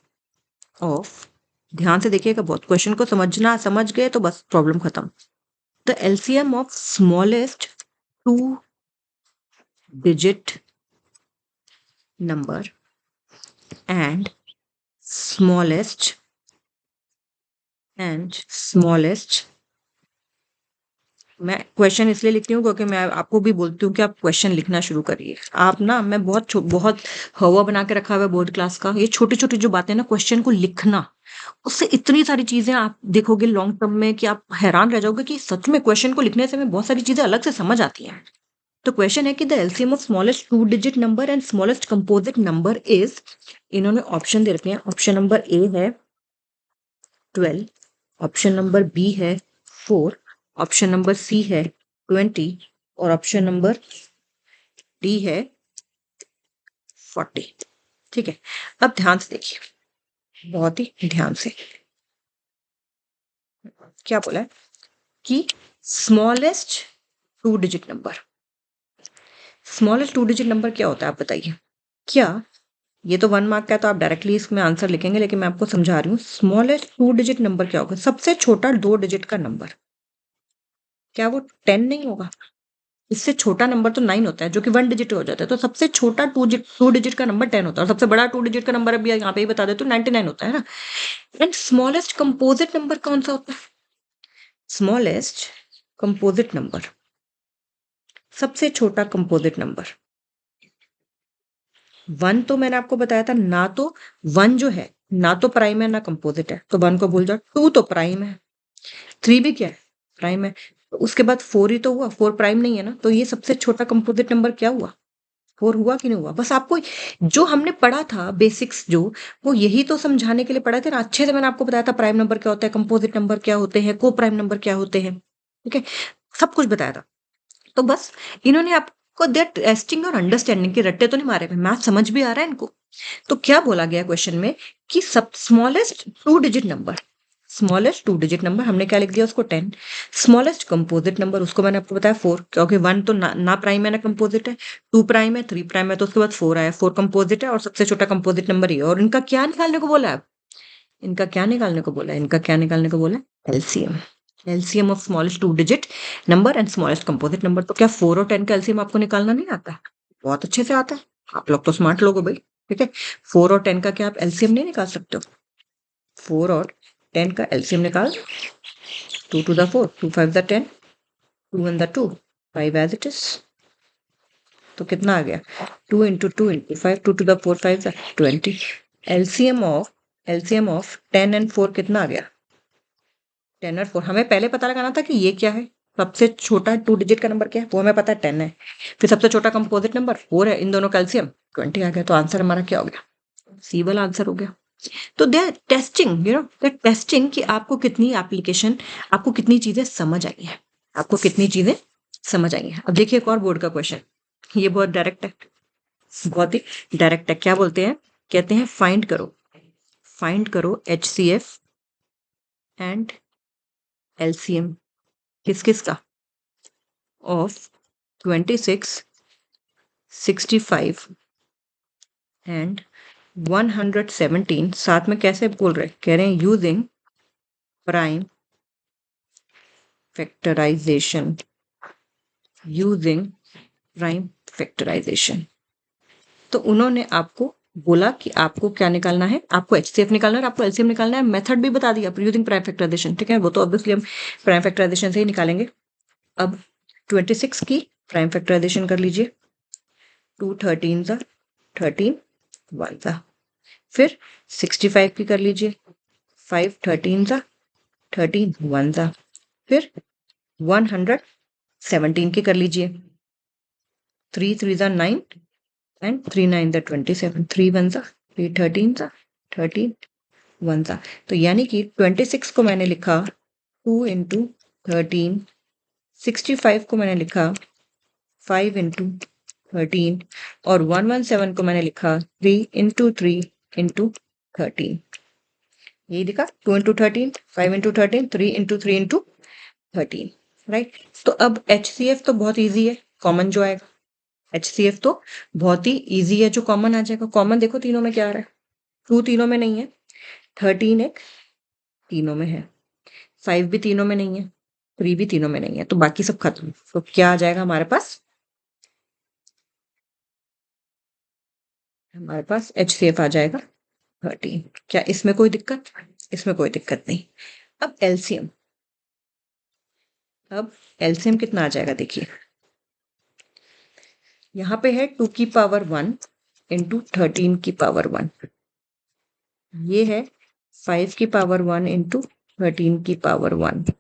ऑफ ध्यान से देखिएगा बहुत, क्वेश्चन को समझ गए तो बस प्रॉब्लम खत्म। The LCM of smallest 2-digit number and smallest मैं क्वेश्चन इसलिए लिखती हूँ क्योंकि मैं आपको भी बोलती हूँ कि आप क्वेश्चन लिखना शुरू करिए। आप ना, मैं बहुत हवा बना के रखा हुआ है बोर्ड क्लास का। ये छोटी-छोटी जो बातें ना, क्वेश्चन को लिखना, उससे इतनी सारी चीज़ें आप देखोगे लॉन्ग टर्म में कि आप हैरान रह जाओगे कि सच में क्वेश्चन को लिखने से हमें बहुत सारी चीज़ें अलग से समझ आती हैं। तो क्वेश्चन है कि the LCM of smallest 2-digit number and smallest composite number is, इन्होंने ऑप्शन दे रखे हैं। ऑप्शन नंबर ए है 12, ऑप्शन नंबर बी है 4, ऑप्शन नंबर सी है 20 और ऑप्शन नंबर डी है 40। ठीक है, अब ध्यान से देखिए, बहुत ही ध्यान से। क्या बोला है कि smallest 2-digit number, smallest 2-digit number क्या होता है आप बताइए। क्या ये तो 1 मार्क का है तो आप डायरेक्टली इसमें आंसर लिखेंगे, लेकिन मैं आपको समझा रही हूँ स्मॉलेस्ट 2-digit नंबर क्या होगा। सबसे छोटा 2 डिजिट का नंबर, क्या वो 10 नहीं होगा? इससे छोटा नंबर तो 9 होता है जो कि 1 डिजिट हो जाता है। तो सबसे छोटा 2 डिजिट का नंबर 10 होता है और सबसे बड़ा 2 डिजिट का नंबर अभी यहाँ पे ही बता देते, तो 99 होता है ना। एंड स्मॉलेस्ट कंपोजिट नंबर कौन सा होता है? स्मॉलेस्ट कंपोजिट नंबर, सबसे छोटा कंपोजिट नंबर 1 तो मैंने आपको बताया था ना, तो 1 जो है ना तो प्राइम है ना कंपोजिट है, तो 1 को भूल जाओ। 2 तो प्राइम है, 3 भी क्या है, प्राइम है। तो उसके बाद 4 ही तो हुआ, 4 प्राइम नहीं है ना, तो ये सबसे छोटा कंपोजिट नंबर क्या हुआ, 4 हुआ कि नहीं हुआ। बस आपको जो हमने पढ़ा था बेसिक्स जो, वो यही तो समझाने के लिए पढ़ा थे ना। अच्छे से मैंने आपको बताया था प्राइम नंबर क्या होता है, कंपोजिट नंबर क्या होते हैं, को प्राइम नंबर क्या होते हैं। ठीक है, सब कुछ बताया था। तो बस इन्होंने आपको देयर टेस्टिंग और अंडरस्टैंडिंग के रट्टे तो नहीं मारे, मैथ समझ भी आ रहा है इनको। तो क्या बोला गया क्वेश्चन में कि सब smallest 2-digit number, smallest 2-digit number हमने क्या लिख दिया उसको 10। स्मॉलेस्ट कंपोजिट नंबर उसको मैंने आपको बताया 4, क्योंकि 1 तो ना प्राइम है ना कंपोजिट है, 2 प्राइम है, 3 प्राइम है, तो उसके बाद 4 आया, 4 कंपोजिट है और सबसे छोटा कंपोजिट नंबर ये। और इनका क्या निकालने को बोला है, इनका क्या निकालने को बोला है, इनका क्या निकालने को बोला है, LCM. LCM of smallest 2-digit number and smallest composite number. तो क्या 4 और 10 का एलसीएम आपको निकालना नहीं आता है? बहुत अच्छे से आता है, आप लोग तो स्मार्ट लोग हो भाई। ठीक है, 4 और 10 का क्या आप एलसीएम नहीं निकाल सकते हो? 4 और 10 का एलसीएम निकाल, 2 to the 4, 2 5 the 10, 2 1 the 2, 5 as it is। तो कितना आ गया, 2 into 2 into 5, 2 to the 4 5 the 20। LCM of 10 and 4 कितना आ गया, 10 और 4। हमें पहले पता लगाना था कि ये क्या है, सबसे छोटा 2 डिजिट का नंबर क्या है, वो हमें पता है 10 है। फिर सबसे छोटा कंपोजिट नंबर 4 है, इन दोनों का एलसीएम 20 आ गया। तो आंसर हमारा क्या हो गया, सी वाला आंसर हो गया। तो they are testing, they testing कि आपको कितनी एप्लीकेशन, आपको कितनी चीजें समझ आई है, आपको कितनी चीजें समझ आई है। अब देखिए एक और बोर्ड का क्वेश्चन, ये बहुत डायरेक्ट है, बहुत ही डायरेक्ट है। क्या बोलते हैं, कहते हैं फाइंड करो एचसीएफ एंड एलसीएम किस किस का, ऑफ 26, 65 एंड 117। साथ में कैसे बोल रहे, कह रहे हैं using prime factorisation, using prime factorisation. तो उन्होंने आपको बोला कि आपको क्या निकालना है, आपको एचसीएफ निकालना है, आपको एलसीएम निकालना है। मेथड भी बता दिया, यूजिंग प्राइम फैक्टराइजेशन। ठीक है, वो तो ऑब्वियसली हम प्राइम फैक्टराइजेशन से ही निकालेंगे। अब 26 की प्राइम फैक्टराइजेशन कर लीजिए, 2 13 सा 13 1 सा। फिर 65 की कर लीजिए, 5 13 सा 13 1 सा। फिर 117 की कर लीजिए, 3 3 सा 9 एंड 3 9 सा 27, 3 1 सा 3 13 सा 13 1 सा। तो यानी कि 26 को मैंने लिखा 2 into 13, 65 को मैंने लिखा 5 into 13 और 117 को मैंने लिखा 3 into 3 into 13। यही दिखा, 2 into 13, 5 into 13, 3 into 3 into 13, right. तो अब एचसीएफ तो बहुत इजी है, कॉमन जो आएगा, एचसीएफ तो बहुत ही इजी है जो कॉमन आ जाएगा। कॉमन देखो तीनों में क्या आ रहा है, 2 तीनों में नहीं है, 13 एक तीनों में है, 5 भी तीनों में नहीं है, 3 भी तीनों में नहीं है, तो बाकी सब खत्म। तो क्या आ जाएगा हमारे पास? हमारे पास HCF आ जाएगा 13। क्या इसमें कोई दिक्कत? इसमें कोई दिक्कत नहीं। अब एलसीएम, कितना आ जाएगा देखिए, यहाँ पे है 2 की पावर 1 इंटू 13 की पावर 1, ये है 5 की पावर 1 इंटू 13 की पावर 1,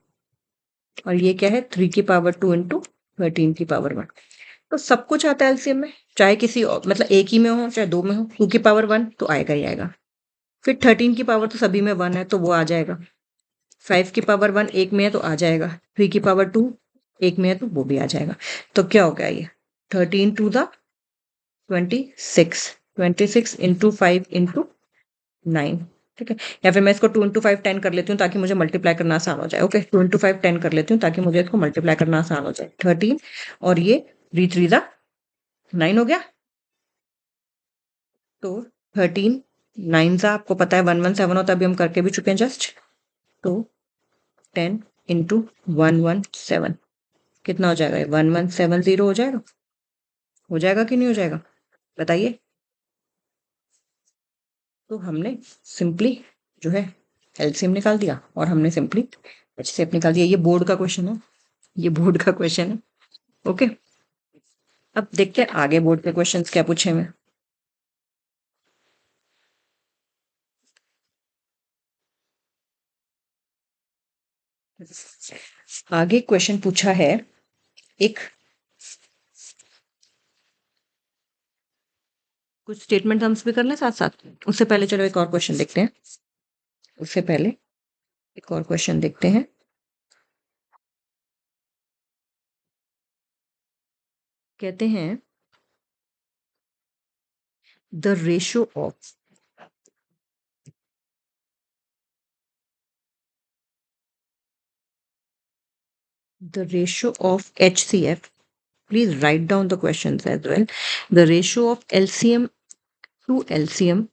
और ये क्या है 3 की पावर 2 इंटू 13 की पावर 1। तो सब कुछ आता है एलसीएम में, चाहे किसी मतलब एक ही में हो चाहे दो में हो। 2 की पावर 1 तो आएगा ही आएगा, फिर 13 की पावर तो सभी में 1 है तो वो आ जाएगा, 5 की पावर 1 एक में है तो आ जाएगा, 3 की पावर 2 एक में है तो वो भी आ जाएगा। तो क्या हो गया ये 13 टू द 26, 26 इंटू 5 इंटू 9, ठीक है। या फिर मैं इसको 2 इंटू 5 10 कर लेती हूँ ताकि मुझे मल्टीप्लाई करना आसान हो जाए। ओके, 2 इंटू 5 10 कर लेती हूँ ताकि मुझे इसको मल्टीप्लाई करना आसान हो जाए। 13 और ये 3 3 ज़ा 9 हो गया। तो 13 9 ज़ा आपको पता है 117 होता है, अभी हम करके भी चुके हैं जस्ट। तो 10 इंटू 117 कितना हो जाएगा? 1170 हो जाएगा। हो जाएगा कि नहीं हो जाएगा बताइए? तो हमने सिंपली जो है एलसीएम निकाल दिया और हमने सिंपली एचसीएफ निकाल दिया। ये बोर्ड का क्वेश्चन है, ये बोर्ड का क्वेश्चन है। ओके, अब देखते हैं आगे बोर्ड के क्वेश्चंस क्या पूछे हुए। आगे क्वेश्चन पूछा है एक, कुछ स्टेटमेंट हम भी कर लें साथ साथ। उससे पहले चलो एक और क्वेश्चन देखते हैं, उससे पहले एक और क्वेश्चन देखते हैं। कहते हैं the ratio of HCF, please write down the questions as well. The ratio of LCM to LCM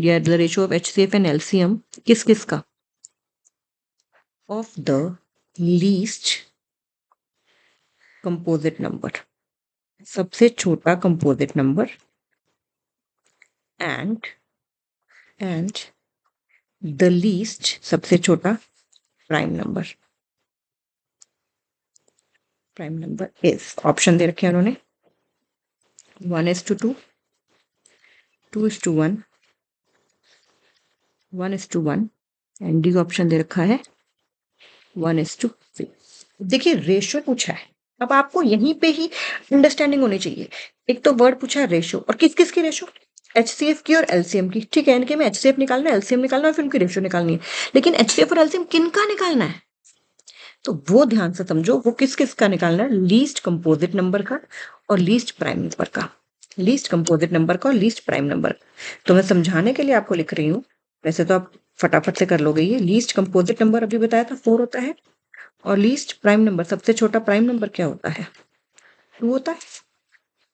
या the ratio of HCF and LCM किस किस का? Of the least composite number, सबसे छोटा composite number, and the least सबसे छोटा prime number is, option दे रखे हैं उन्होंने 1:2, 2:1, 1:1, एंड डी ऑप्शन दे रखा है 1:3। देखिए रेशियो पूछा है, अब आपको यहीं पे ही अंडरस्टैंडिंग होनी चाहिए। एक तो वर्ड पूछा है रेशियो, और किस किस की रेशियो? HCF की और LCM की, ठीक है। इनके में HCF निकालना है, LCM निकालना है, फिर उनकी रेशियो निकालनी है। लेकिन HCF और LCM किनका निकालना है तो वो ध्यान से समझो, वो किस किस का निकालना है? लीस्ट कंपोजिट नंबर का और लीस्ट प्राइम नंबर का, लीस्ट कंपोजिट नंबर का और लीस्ट प्राइम नंबर। तो मैं समझाने के लिए आपको लिख रही हूँ, वैसे तो आप फटाफट से कर लोगे। ये लीस्ट कंपोजिट नंबर अभी बताया था 4 होता है, और लीस्ट प्राइम नंबर सबसे छोटा प्राइम नंबर क्या होता है? 2 होता है।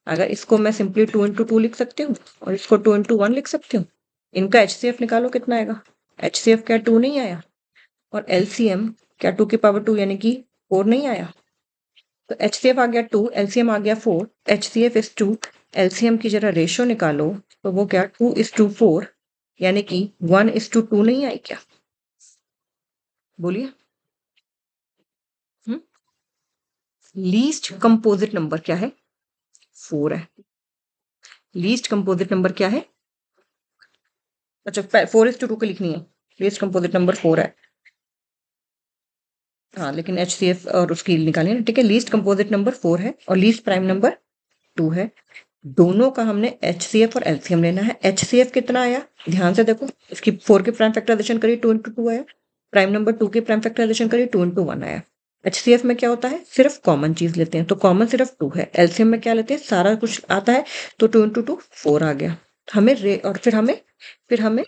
अगर इसको मैं सिंपली 2 इंटू 2 लिख सकती हूँ और इसको 2 इंटू 1 लिख सकती हूँ। इनका HCF निकालो कितना आएगा? HCF क्या 2 नहीं आया? और LCM क्या 2 की पावर 2 यानी कि 4 नहीं आया? तो HCF आ गया 2, LCM आ गया 4, HCF इज 2, LCM की जरा रेशियो निकालो तो वो क्या 2:4 यानी कि 1:2 नहीं आई क्या? बोलिए। लीस्ट कंपोजिट नंबर क्या है? 4 है। लीस्ट कंपोजिट नंबर क्या है? अच्छा 4:2 को लिखनी है, लीस्ट कंपोजिट नंबर 4 है। हाँ लेकिन HCF और उसकी निकाली ना, ठीक है। लीस्ट कंपोजिट नंबर 4 है और लीस्ट प्राइम नंबर 2 है। दोनों का हमने HCF और LCM लेना है। HCF कितना आया ध्यान से देखो, इसकी 4 की प्राइम फैक्टराइजेशन करी 2 इंटू 2 आया, प्राइम नंबर 2 की प्राइम फैक्टराइजेशन करी 2 इंटू 1 आया। HCF में क्या होता है? सिर्फ कॉमन चीज लेते हैं, तो कॉमन सिर्फ 2 है। LCM में क्या लेते हैं? सारा कुछ आता है, तो 2 इंटू 2 4 आ गया हमें और फिर हमें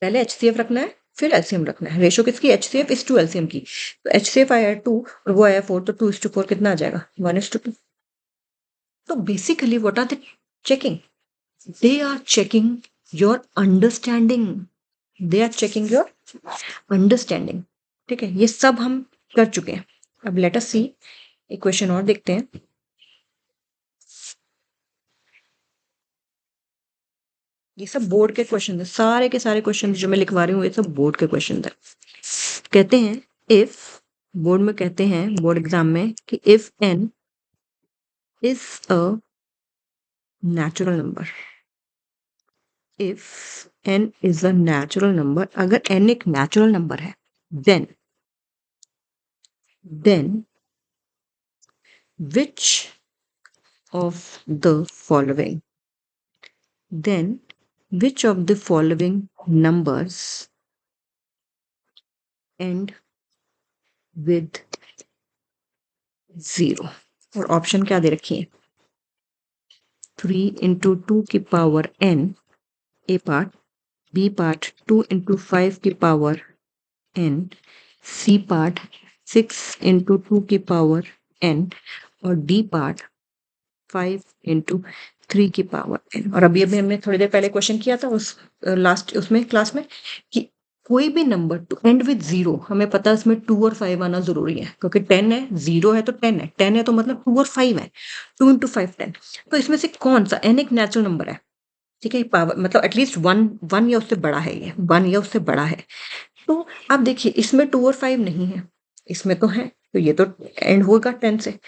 पहले HCF रखना है फिर LCM रखना है। रेशो किसकी? HCF इज टू LCM की। तो HCF आया 2 और वो आया 4, तो 2:4 कितना आ जाएगा? 1:2। तो basically what are they checking? They are checking your understanding. They are checking your understanding. ठीक है, ये सब हम कर चुके हैं। अब लेट अस सी, एक क्वेश्चन और देखते हैं। ये सब बोर्ड के क्वेश्चन है, सारे के सारे क्वेश्चन जो मैं लिखवा रही हूँ ये सब बोर्ड के क्वेश्चन है। कहते हैं इफ, बोर्ड में कहते हैं, बोर्ड एग्जाम में, कि if n is a natural number, if n is a natural number, अगर n एक नेचुरल नंबर है, then which of the following, then which of the following numbers end with 0। और option क्या दे रखी है, 3 into 2 की power n, A part, B part 2 into 5 की power n, C part 6 into 2 की पावर n, और D part 5 into 3 की power n। और अभी अभी हमने थोड़ी देर पहले क्वेश्चन किया था उस लास्ट उसमें क्लास में, कि कोई भी नंबर टू एंड विद 0, हमें पता है इसमें 2 और 5 आना जरूरी है, क्योंकि 10 है, 0 है तो 10 है, 10 है तो मतलब 2 और 5 है, 2 into 5 10। तो इसमें से कौन सा n एक नेचुरल नंबर है, ठीक है, पावर मतलब एटलीस्ट वन या उससे बड़ा है, ये 1 या उससे बड़ा है। तो आप देखिए इसमें 2 और 5 नहीं है, इसमें तो है, तो ये तो एंड होगा 10 से।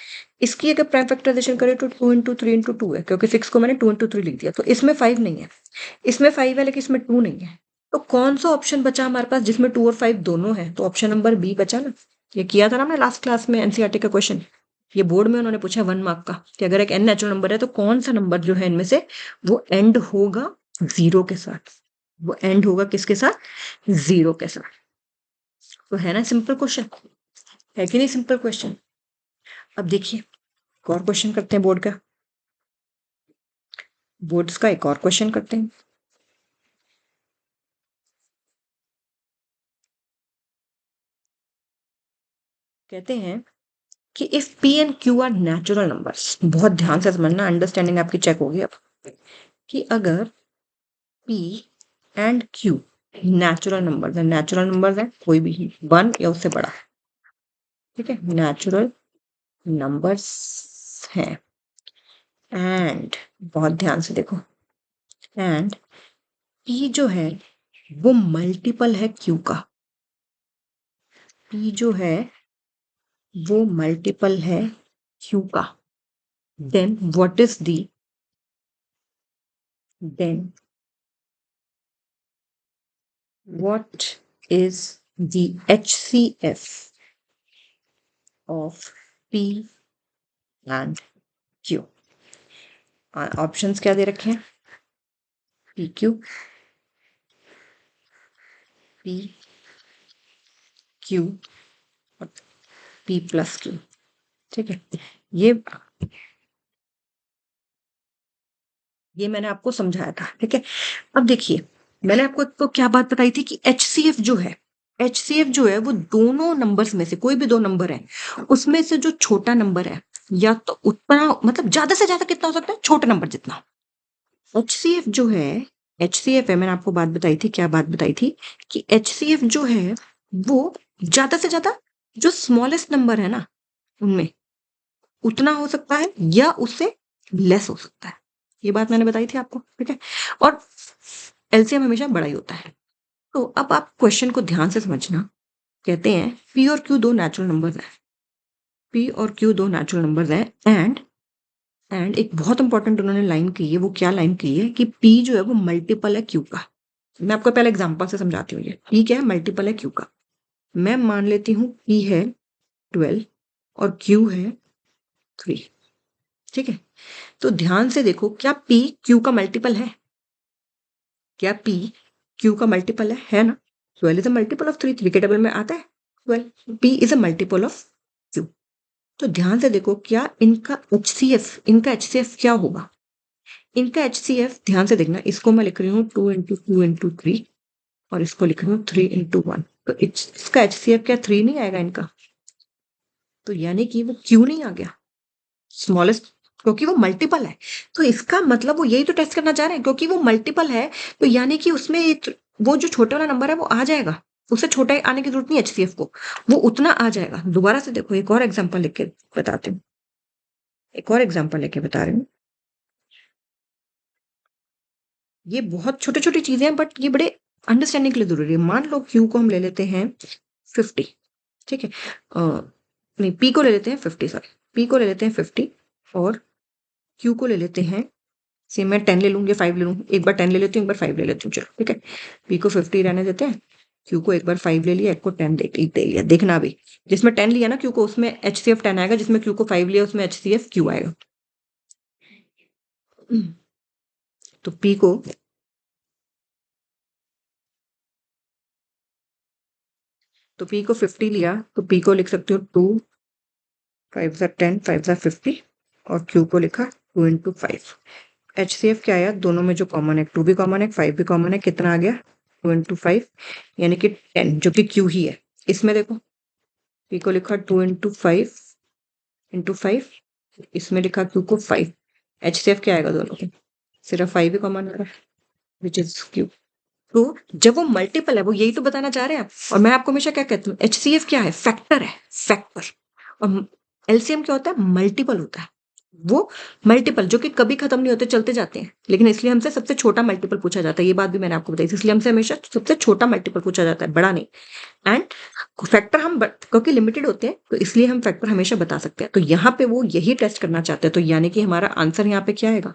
इसकी अगर प्राइम फैक्टराइजेशन करें तो 2 into 3 into 2 है, क्योंकि 6 को मैंने 2 into 3 लिख दिया, तो इसमें 5 नहीं है, इसमें 5 है लेकिन इसमें 2 नहीं है। तो कौन सा ऑप्शन बचा हमारे पास जिसमें 2 और 5 दोनों है, तो ऑप्शन नंबर बी बचा ना। ये किया था ना हमने लास्ट क्लास में एनसीईआरटी का क्वेश्चन, ये बोर्ड में उन्होंने पूछा 1 मार्क का, कि अगर एक एन नेचुरल नंबर है तो कौन सा नंबर जो है इनमें से वो एंड होगा 0 के साथ, वो एंड होगा किसके साथ, 0 के साथ। तो है ना सिंपल क्वेश्चन, है कि नहीं सिंपल क्वेश्चन। अब देखिए एक और क्वेश्चन करते हैं बोर्ड का, बोर्ड्स का एक और क्वेश्चन करते हैं। कहते हैं कि if P and Q R natural numbers, बहुत ध्यान से समझना, अंडरस्टैंडिंग आपकी चेक होगी अब, कि अगर P and Q natural numbers है, नेचुरल नंबर्स है कोई भी 1 या उससे बड़ा, ठीक है, नेचुरल नंबर्स हैं, एंड बहुत ध्यान से देखो, एंड पी जो है वो मल्टीपल है क्यू का, पी जो है वो मल्टीपल है क्यू का, then what is the, then what is the HCF of P and Q। Options क्या दे रखे हैं, पी क्यू, पी क्यू और पी प्लस क्यू, ठीक है। ये मैंने आपको समझाया था, ठीक है। अब देखिए मैंने आपको तो क्या बात बताई थी कि HCF जो है, HCF जो है वो दोनों नंबर्स में से कोई भी दो नंबर है उसमें से जो छोटा नंबर है, या तो उतना मतलब ज्यादा से ज्यादा कितना हो सकता है, छोटा नंबर जितना। HCF जो है, HCF है, मैंने आपको बात बताई थी, क्या बात बताई थी, कि HCF जो है वो ज्यादा से ज्यादा जो स्मॉलेस्ट नंबर है ना उनमें उतना हो सकता है या उससे लेस हो सकता है, ये बात मैंने बताई थी आपको, ठीक है। और एलसीएम हमेशा बड़ा ही होता है। तो अब आप क्वेश्चन को ध्यान से समझना, कहते हैं पी और क्यू दो नेचुरल नंबर्स हैं, पी और क्यू दो नेचुरल नंबर्स हैं, एंड एक बहुत इंपॉर्टेंट उन्होंने लाइन की है, वो क्या लाइन की है, कि पी जो है वो मल्टीपल है क्यू का। मैं आपको पहले एग्जांपल से समझाती हूँ, ये पी क्या है, मल्टीपल है क्यू का। मैं मान लेती हूँ पी है 12 और क्यू है 3, ठीक है। तो ध्यान से देखो, क्या पी क्यू का मल्टीपल है, क्या पी क्यू का मल्टीपल है ना। 12 इज अ मल्टीपल ऑफ 3, 3 के टेबल में आता है 12, P is a multiple of Q. तो ध्यान से देखो क्या इनका एचसीएफ क्या होगा, इनका एचसीएफ ध्यान से देखना, इसको मैं लिख रही हूँ 2 into 2 into 3 और इसको लिख रही हूँ 3 into 1, तो इसका एचसीएफ क्या 3 नहीं आएगा इनका, तो यानी कि वो क्यू नहीं आ गया स्मॉलेस्ट, क्योंकि वो मल्टीपल है। तो इसका मतलब वो यही तो टेस्ट करना चाह रहे हैं, क्योंकि वो मल्टीपल है तो यानी कि उसमें वो जो छोटे वाला नंबर है वो आ जाएगा, उससे छोटा आने की जरूरत नहीं एचसीएफ को, वो उतना आ जाएगा। दोबारा से देखो, एक और एग्जांपल लिख के बताती हूँ, एक और एग्जांपल लेके बता रही हूँ। ये बहुत छोटी छोटी चीजें हैं बट ये बड़े अंडरस्टैंडिंग के लिए जरूरी है। मान लो क्यू को हम ले लेते हैं 50, ठीक है, नहीं पी को ले लेते हैं 50, सॉरी पी को ले लेते हैं 50 और क्यू को ले लेते हैं, से मैं 10 ले लूंगी, 5 ले लूँ, एक बार 10 ले लेती हूँ, एक बार 5 ले लेती हूँ, चलो ठीक है। पी को 50 रहने देते हैं, क्यू को एक बार 5 ले लिया, एक को 10 दे लिया। देखना अभी जिसमें 10 लिया ना क्यू को, उसमें एचसीएफ 10 आएगा, जिसमें क्यू को 5 लिया उसमें एचसीएफ क्यू आएगा। तो पी को तो पी को 50 लिया तो पी को लिख सकती हूँ 2, 5 ज़ा 10, 5 ज़ा 50 और क्यू को लिखा 2 इंटू 5। एचसीएफ क्या आया, दोनों में जो कॉमन है, 2 भी कॉमन है 5 भी कॉमन है, कितना आ गया 2 इंटू 5 यानी कि 10, जो कि क्यू ही है। इसमें देखो पी को लिखा 2 इंटू 5, इसमें लिखा क्यू को 5। एचसीएफ क्या आएगा दोनों के, सिर्फ 5 ही कॉमन आएगा विच इज क्यू। तो जब वो मल्टीपल है, वो यही तो बताना चाह रहे हैं आप। और मैं आपको हमेशा क्या कहती हूँ, एचसीएफ क्या है, फैक्टर है, फैक्टर। और एलसीएम क्या होता है, मल्टीपल होता है। वो मल्टीपल जो कि कभी खत्म नहीं होते, चलते जाते हैं, लेकिन इसलिए हमसे सबसे छोटा मल्टीपल पूछा जाता है। ये बात भी मैंने आपको बताई थी, इसलिए हमसे हमेशा सबसे छोटा मल्टीपल पूछा जाता है, बड़ा नहीं। एंड फैक्टर हम क्योंकि लिमिटेड होते हैं तो इसलिए हम फैक्टर हमेशा बता सकते हैं। तो यहाँ पे वो यही टेस्ट करना चाहते हैं, तो यानी कि हमारा आंसर यहाँ पे क्या आएगा,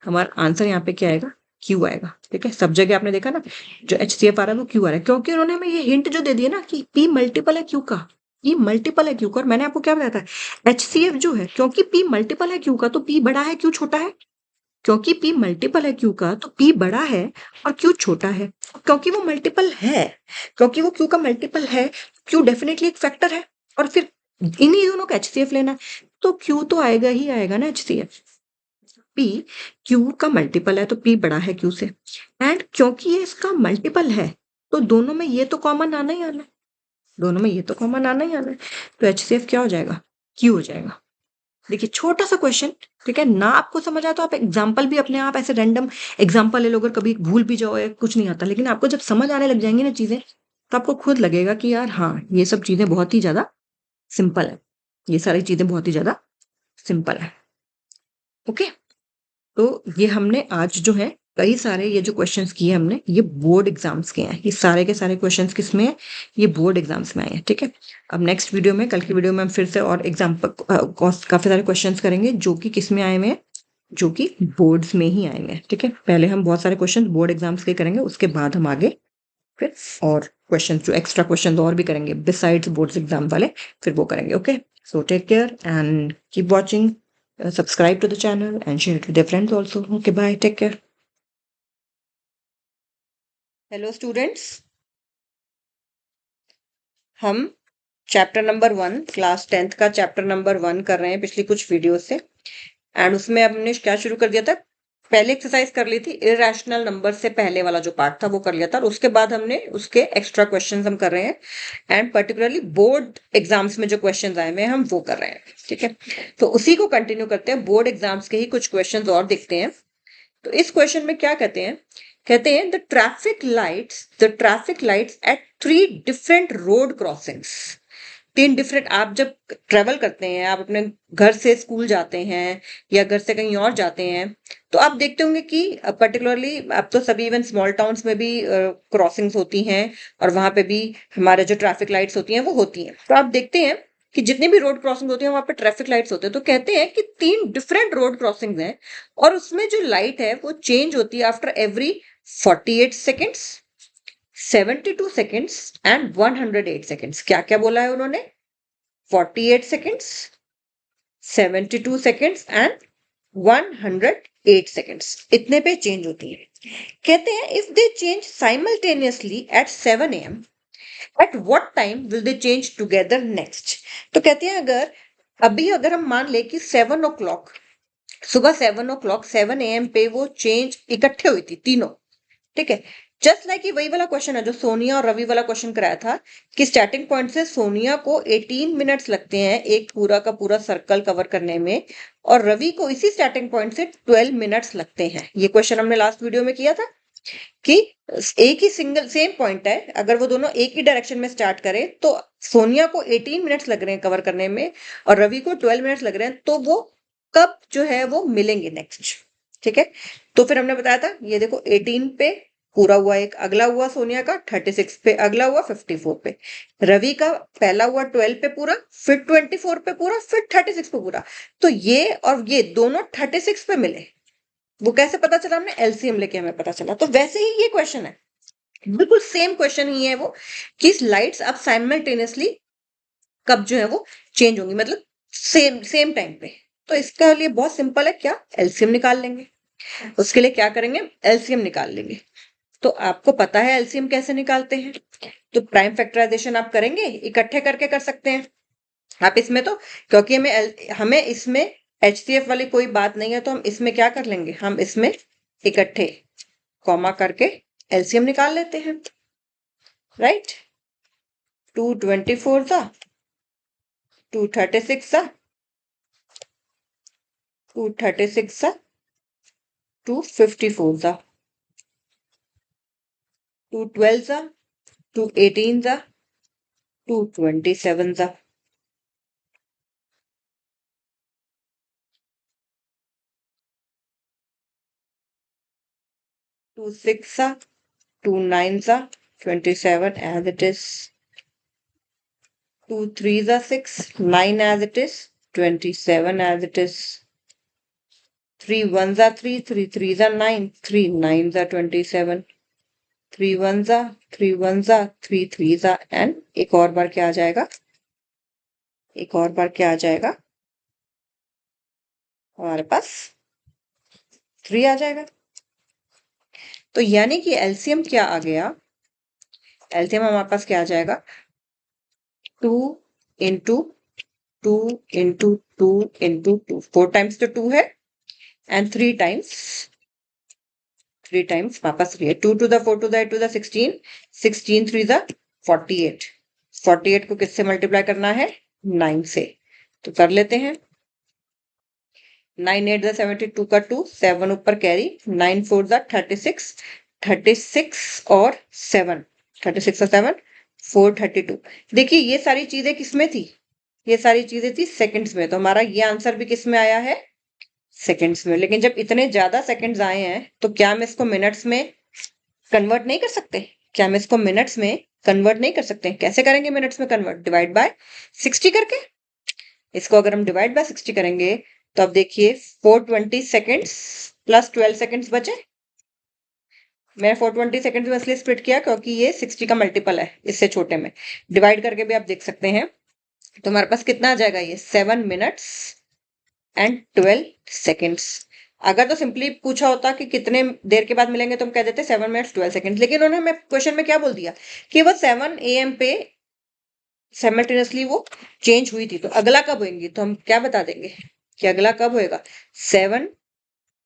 हमारा आंसर यहाँ पे क्या आएगा, क्यू आएगा। ठीक है, सब जगह आपने देखा ना जो एचसीएफ आ रहा है वो क्यू आ रहा है, क्योंकि उन्होंने हमें ये हिंट जो दे दिया ना कि पी मल्टीपल है क्यू का, पी मल्टीपल है क्यू का। और मैंने आपको क्या बताया था, एचसीएफ जो है, क्योंकि पी मल्टीपल है क्यू का तो पी बड़ा है क्यू छोटा है, क्योंकि पी मल्टीपल है क्यू का तो पी बड़ा है और क्यू छोटा है। क्योंकि वो मल्टीपल है, क्योंकि वो क्यू का मल्टीपल है, क्यू डेफिनेटली एक फैक्टर है। और फिर इन्हीं दोनों का एचसीएफ लेना है, तो क्यू तो आएगा ही आएगा ना एचसीएफ। पी क्यू का मल्टीपल है तो पी बड़ा है क्यू से, एंड क्योंकि ये इसका मल्टीपल है तो दोनों में ये तो कॉमन आना ही आना है, दोनों में ये तो कॉमन आना ही आना है। तो एचसीएफ क्या हो जाएगा, क्यू हो जाएगा। देखिए छोटा सा क्वेश्चन, ठीक है ना, आपको समझ आया तो आप एग्जाम्पल भी अपने आप ऐसे रैंडम एग्जाम्पल ले लो, अगर कभी भूल भी जाओ या कुछ नहीं आता, लेकिन आपको जब समझ आने लग जाएंगी ना चीजें, तो आपको खुद लगेगा कि यार हाँ ये सब चीजें बहुत ही ज्यादा सिंपल है, ये सारी चीजें बहुत ही ज्यादा सिंपल है। ओके, तो ये हमने आज जो है कई सारे ये जो क्वेश्चंस किए हमने, ये बोर्ड एग्जाम्स के हैं, ये सारे के सारे क्वेश्चंस किसमें हैं, ये बोर्ड एग्जाम्स में आए हैं। ठीक है, अब नेक्स्ट वीडियो में, कल की वीडियो में हम फिर से और एग्जाम्पल काफी सारे क्वेश्चंस करेंगे जो कि किसमें आए हुए हैं, जो कि बोर्ड्स में ही आए हुए हैं। ठीक है, पहले हम बहुत सारे क्वेश्चन बोर्ड एग्जाम्स के करेंगे, उसके बाद हम आगे फिर और क्वेश्चन जो एक्स्ट्रा क्वेश्चन और भी करेंगे बिसाइड्स बोर्ड्स एग्जाम वाले, फिर वो करेंगे। Okay, so take care and keep watching, subscribe to the channel and share it with your friends also. Okay, bye, take care. Hello students, हम चैप्टर नंबर 1 क्लास 10th का chapter number 1 कर रहे हैं पिछली कुछ वीडियो से। And उसमें हमने क्या शुरू कर दिया था, पहले एक्सरसाइज कर ली थी, इरेशनल नंबर से पहले वाला जो पार्ट था वो कर लिया था, और उसके बाद हमने उसके एक्स्ट्रा क्वेश्चंस हम कर रहे हैं, एंड पर्टिकुलरली बोर्ड एग्जाम्स में जो क्वेश्चंस आए हैं हम वो कर रहे हैं। ठीक है, तो उसी को कंटिन्यू करते हैं, बोर्ड एग्जाम्स के ही कुछ क्वेश्चंस और देखते हैं। तो इस क्वेश्चन में क्या कहते हैं, कहते हैं the traffic lights at 3 different road crossings. 3 different, आप जब ट्रेवल करते हैं, आप अपने घर से स्कूल जाते हैं या घर से कहीं और जाते हैं, तो आप देखते होंगे कि पर्टिकुलरली अब तो सभी इवन स्मॉल टाउन्स में भी क्रॉसिंग्स होती हैं, और वहां पे भी हमारे जो ट्रैफिक लाइट्स होती हैं वो होती हैं। तो आप देखते हैं कि जितनी भी रोड क्रॉसिंग होती है वहां पे ट्रैफिक लाइट्स होते हैं। तो कहते हैं कि 3 डिफरेंट रोड क्रॉसिंग्स हैं, और उसमें जो लाइट है वो चेंज होती है after every 48 seconds, 72 seconds and 108 seconds. क्या क्या बोला है उन्होंने, 48 सेकेंड्स, 72 सेकेंड्स एंड 108 सेकेंड्स, इतने पे चेंज होती है। कहते हैं if they change simultaneously eight 7 AM, at what time will they change together next. तो कहते हैं अगर हम मान ले कि 7 o'clock, सुबह 7 o'clock 7 AM पे वो चेंज इकट्ठे हुई थी तीनों। ठीक है, जस्ट लाइक वही वाला क्वेश्चन है जो सोनिया और रवि वाला क्वेश्चन कराया था, कि स्टार्टिंग पॉइंट से सोनिया को 18 मिनट्स लगते हैं एक पूरा का पूरा सर्कल कवर करने में, और रवि को इसी स्टार्टिंग पॉइंट से 12 मिनट्स लगते हैं। ये क्वेश्चन हमने लास्ट वीडियो में किया था। कि एक ही सिंगल सेम पॉइंट है, अगर वो दोनों एक ही डायरेक्शन में स्टार्ट करें तो सोनिया को 18 मिनट्स लग रहे हैं कवर करने में और रवि को 12 मिनट्स लग रहे हैं, तो वो कब जो है वो मिलेंगे नेक्स्ट। ठीक है, तो फिर हमने बताया था, ये देखो 18 पे पूरा हुआ, एक अगला हुआ सोनिया का 36 पे, अगला हुआ 54 पे, रवि का पहला हुआ 12 पे पूरा, फिर 24 पे पूरा, फिर 36 पे पूरा। तो ये और ये दोनों 36 पे मिले। वो कैसे पता चला? हमने एलसीएम लेके हमें पता चला। तो वैसे ही ये क्वेश्चन है, बिल्कुल सेम क्वेश्चन ही है वो, कि लाइट्स अब साइमल्टेनियसली कब जो है वो चेंज होंगी, मतलब सेम सेम टाइम पे। तो इसका लिए बहुत सिंपल है, क्या एलसीएम निकाल लेंगे। उसके लिए क्या करेंगे? एलसीएम निकाल लेंगे। तो आपको पता है एलसीएम कैसे निकालते हैं, तो प्राइम फैक्टराइजेशन आप करेंगे, इकट्ठे करके कर सकते हैं आप इसमें। तो क्योंकि हमें इसमें एचसीएफ वाली कोई बात नहीं है, तो हम इसमें क्या कर लेंगे, हम इसमें इकट्ठे कॉमा करके एलसीएम निकाल लेते हैं। राइट, 224 था, 236 था, 236 था, 254 था, 212 था, 218 था, 227 था। 26 था, 29 था, 27 as it is, 2 3s are 6, 9 as it is, 27 as it is, 3 1s are 3, 3 3s are 9, 3 9s are 27, 3 1s are 3 1s are 3 3s are, and एक और बार क्या आ जाएगा, एक और बार क्या आ जाएगा हमारे पास, 3 आ जाएगा। तो यानी कि एलसीएम क्या आ गया, एलसीएम हमारे पास क्या आ जाएगा, 2 इंटू 2 इंटू 2 इंटू 2, 4 टाइम्स तो 2 है, एंड 3 टाइम्स वापस 3 है, 2 to the 4 to the 8 to the 16, 16 3 the 48, 48 को किससे मल्टीप्लाई करना है, 9 से। तो कर लेते हैं, 9 8 द 72 का 2, 7 ऊपर कैरी, 9 4 द 36, 36 और 7, 36 और 7 432। देखिए ये सारी चीजें किसमें थी, ये सारी चीजें थी सेकंड्स में, तो हमारा ये आंसर भी किस में आया है, सेकंड्स में। लेकिन जब इतने ज्यादा सेकंड्स आए हैं तो क्या हम इसको मिनट्स में कन्वर्ट नहीं कर सकते, क्या हम इसको मिनट्स में कन्वर्ट नहीं कर सकते? कैसे करेंगे मिनट्स में कन्वर्ट? डिवाइड बाय 60 करके। इसको अगर हम डिवाइड बाय 60 करेंगे तो अब देखिए 420 सेकेंड्स प्लस 12 सेकेंड्स बचे। मैं 420 सेकेंड्स में इसलिए स्प्लिट किया क्योंकि ये 60 का मल्टीपल है इससे छोटे में, डिवाइड करके भी आप देख सकते हैं। तो हमारे पास कितना आ जाएगा, ये 7 मिनट्स एंड 12 सेकेंड्स। अगर तो सिंपली पूछा होता कि कितने देर के बाद मिलेंगे तो हम कह देते 7 मिनट्स 12 सेकेंड्स, लेकिन उन्होंने हमें क्वेश्चन में क्या बोल दिया कि वो 7 AM पे साइमल्टेनियसली वो चेंज हुई थी। तो अगला कब होंगी, तो हम क्या बता देंगे कि अगला कब होएगा, 7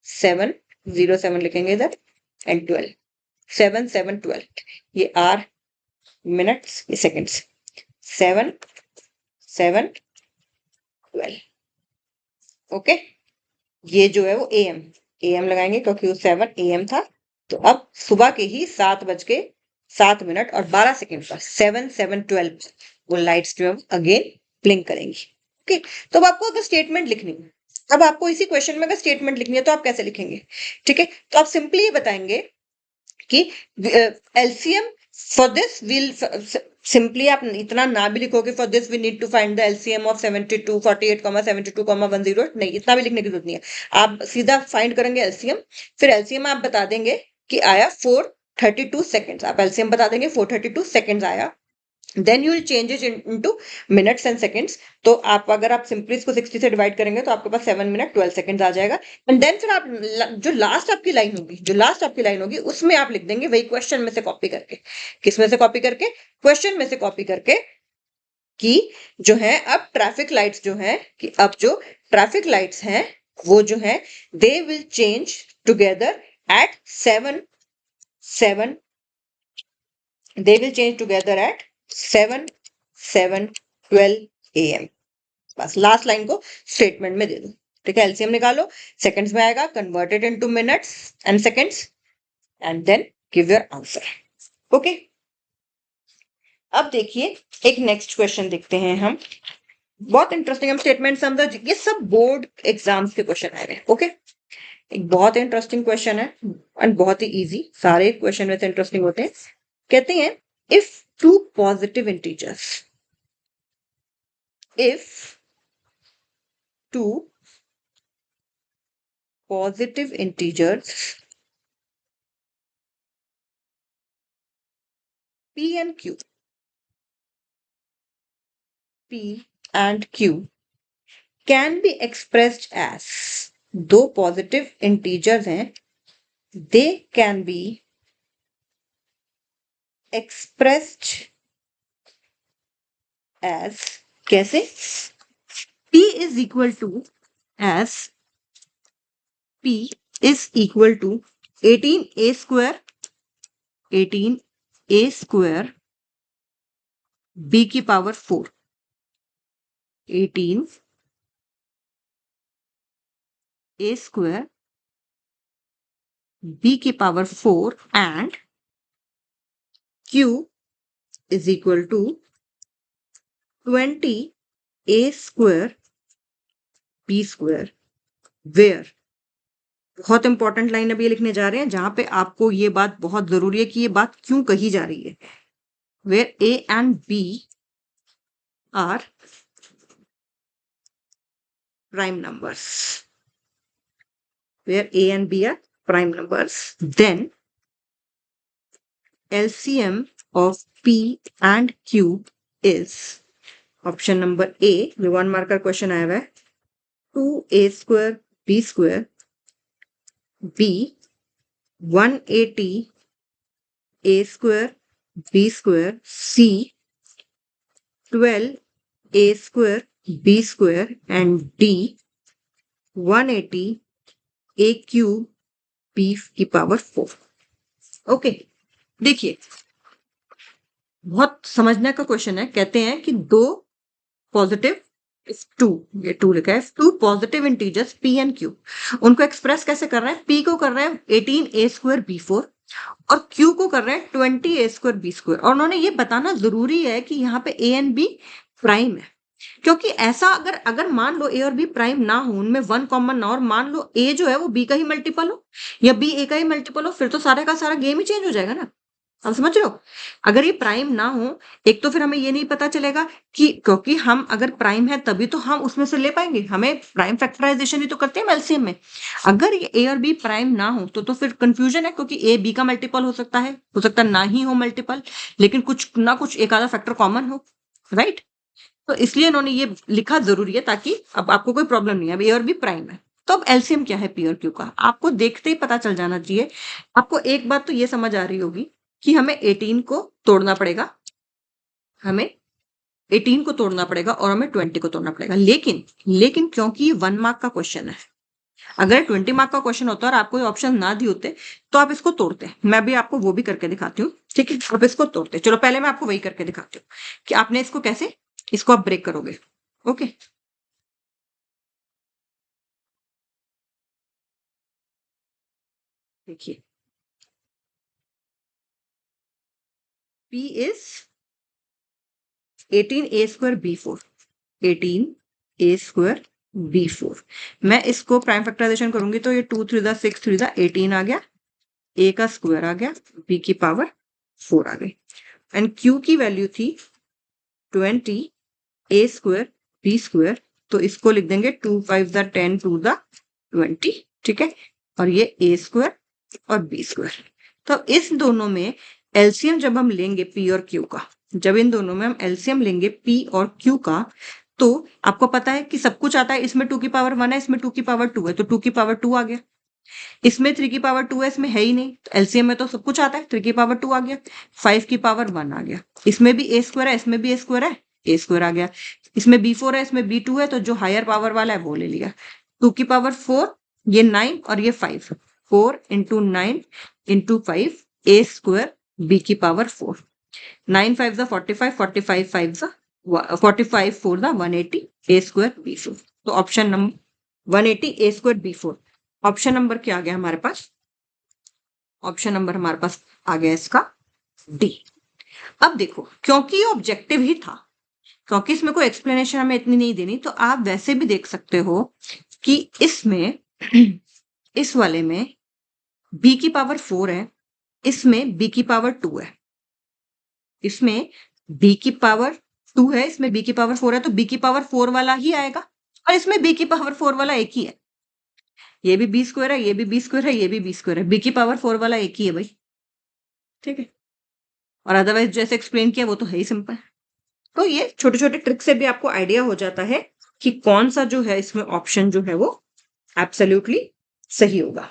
7 0 7 लिखेंगे इधर, एंड 12, 7 7 12, ये आर मिनट्स, ये सेकेंड्स, 7 7 12। ओके, ये जो है वो एएम लगाएंगे क्योंकि वो 7 AM था। तो अब सुबह के ही 7 बज के 7 मिनट और 12 सेकेंड पर 7 7 12 वो लाइट्स जो है अगेन ब्लिंक करेंगी। ओके, तो अब आपको अगर स्टेटमेंट लिखनी है, अब आपको इसी क्वेश्चन में अगर स्टेटमेंट लिखनी है तो आप कैसे लिखेंगे? ठीक है, तो आप सिंपली ये बताएंगे कि LCM for this will, simply आप इतना ना भी लिखोगे for this we need to find the LCM of 72 48 72 10, नहीं इतना भी लिखने की जरूरत नहीं है। आप सीधा फाइंड करेंगे एलसीएम, फिर एलसीएम आप बता देंगे कि आया 432 सेकेंड्स, आप एलसीएम बता देंगे 432 सेकेंड्स आया, then you will change it into minutes and seconds. तो आप अगर आप सिंपली इसको 60 से डिवाइड करेंगे तो आपके पास 7 मिनट 12 सेकंड्स आ जाएगा। एंड देन फिर आप जो लास्ट आपकी लाइन होगी, जो लास्ट आपकी लाइन होगी उसमें आप लिख देंगे वही क्वेश्चन में से कॉपी करके। किस में से कॉपी करके? क्वेश्चन में से कॉपी करके, कि जो है अब ट्रैफिक लाइट्स जो है, कि अब जो ट्रैफिक लाइट्स हैं वो जो है they will change together at 7 7, they will change together at 7 7 12 AM। बस लास्ट लाइन को स्टेटमेंट में दे दो। ठीक है, एलसीएम निकालो, सेकंड्स में आएगा, converted into minutes and seconds, and then give your answer. Okay, अब देखिए एक नेक्स्ट क्वेश्चन देखते हैं हम। बहुत इंटरेस्टिंग, हम स्टेटमेंट समझ, ये सब बोर्ड एग्जाम्स के क्वेश्चन आए हैं। ओके, एक बहुत इंटरेस्टिंग क्वेश्चन है एंड बहुत ही इजी, सारे क्वेश्चन वैसे इंटरेस्टिंग होते हैं। कहते हैं if two positive integers, if two positive integers p and q, p and q can be expressed as, दो पॉजिटिव इंटीजर्स हैं, they can be expressed as, कैसे? p is equal to, as p is equal to 18a square, 18a square b की power 4, 18a square b की power 4 and q is equal to 20a square b square, where, बहुत important line अभी लिखने जा रहे हैं जहां पे आपको ये बात बहुत जरूरी है कि ये बात क्यों कही जा रही है। Where a and b are prime numbers, where a and b are prime numbers, then LCM of p and q is, option number A, जो 1 मार्क का क्वेश्चन आया हुआ है, 2a square b square, b 180 a square b square, c 12 a square b square and d 180 a cube b की power 4। Okay, देखिए बहुत समझने का क्वेश्चन है। कहते हैं कि दो पॉजिटिव, टू, ये टू लिखा है, two positive integers p and q, उनको एक्सप्रेस कैसे कर रहे हैं? p को कर रहे हैं 18a स्क्वायर b4 और q को कर रहे हैं 20a स्क्वायर b स्क्वायर, और उन्होंने ये बताना जरूरी है कि यहाँ पे a एंड b प्राइम है, क्योंकि ऐसा अगर मान लो a और b प्राइम ना हो, उनमें वन कॉमन ना हो, और मान लो a जो है वो b का ही मल्टीपल हो या b a का ही मल्टीपल हो, फिर तो सारे का सारा गेम ही चेंज हो जाएगा ना। आप समझ रहे हो? अगर ये प्राइम ना हो, एक तो फिर हमें ये नहीं पता चलेगा कि, क्योंकि हम अगर प्राइम है तभी तो हम उसमें से ले पाएंगे, हमें प्राइम फैक्टराइजेशन ही तो करते हैं एलसीएम में। अगर ये ए और बी प्राइम ना हो तो फिर कंफ्यूजन है, क्योंकि ए बी का मल्टीपल हो सकता है, ना ही हो मल्टीपल, लेकिन कुछ ना कुछ एक आधा फैक्टर कॉमन हो, राइट? तो इसलिए इन्होंने ये लिखा जरूरी है ताकि अब आपको कोई प्रॉब्लम नहीं है। अब ए और बी प्राइम है तो अब एलसीएम क्या है पी और क्यू का, आपको देखते ही पता चल जाना चाहिए। आपको एक बात तो ये समझ आ रही होगी कि हमें 18 को तोड़ना पड़ेगा, हमें 18 को तोड़ना पड़ेगा और हमें 20 को तोड़ना पड़ेगा, लेकिन क्योंकि ये 1 मार्क का क्वेश्चन है, अगर 20 मार्क का क्वेश्चन होता और आपको ऑप्शन ना दिए होते तो आप इसको तोड़ते। मैं भी आपको वो भी करके दिखाती हूँ, ठीक है? आप इसको तोड़ते। चलो पहले मैं आपको वही करके दिखाती हूँ कि आपने इसको कैसे, इसको आप ब्रेक करोगे। ओके, देखिए P is 18a square b4, 18a square b4। मैं इसको प्राइम फैक्टराइजेशन करूंगी तो ये 2 3 जा 6 3 जा 18 आ गया, a का स्क्वायर आ गया, b की पावर 4 आ गई, एंड q की वैल्यू थी 20a स्क्वायर b स्क्वायर, तो इसको लिख देंगे 2 5 जा 10 2 जा 20, ठीक है? और ये a स्क्वायर और b स्क्वायर। तो इस दोनों में एलसीएम जब हम लेंगे p और q का, जब इन दोनों में हम एलसीएम लेंगे p और q का, तो आपको पता है कि सब कुछ आता है, इसमें 2 की पावर 1 है, इसमें 2 की पावर 2 है, तो 2 की पावर 2 आ गया, इसमें 3 की पावर 2 है, इसमें है ही नहीं, तो एलसीएम में तो सब कुछ आता है, 3 की पावर 2 आ गया, 5 की पावर 1 आ गया, इसमें भी a स्क्वायर है, इसमें भी a स्क्वायर है, a स्क्वायर आ गया, इसमें b4 है, इसमें b2 है, तो जो हायर पावर वाला है वो ले लिया, 2 की पावर 4, ये 9 और ये 5, 4 into 9 into 5 a square b की पावर 4, 9 5 जा 45, 45 5 जा 45 4 जा 180 a स्क्वायर b4। तो option number 180 a square b4, option number क्या आ गया हमारे पास? ऑप्शन नंबर हमारे पास आ गया इसका डी। अब देखो, क्योंकि ये ऑब्जेक्टिव ही था, क्योंकि इसमें कोई एक्सप्लेनेशन हमें इतनी नहीं देनी, तो आप वैसे भी देख सकते हो कि इसमें इस वाले में b की पावर 4 है, इसमें b की पावर 2 है, इसमें b की पावर 2 है, इसमें b की पावर 4 है, तो b की पावर 4 वाला ही आएगा, और इसमें b की पावर 4 वाला एक ही है। ये भी बी स्क्वायर है, ये भी बी स्क्वायर है, ये भी बी स्क्वायर है, बी की पावर 4 वाला एक ही है भाई, ठीक है। और अदरवाइज जैसे एक्सप्लेन किया वो तो है ही सिंपल। तो ये छोटे छोटे ट्रिक से भी आपको आइडिया हो जाता है कि कौन सा जो है इसमें ऑप्शन जो है वो एब्सोल्युटली सही होगा।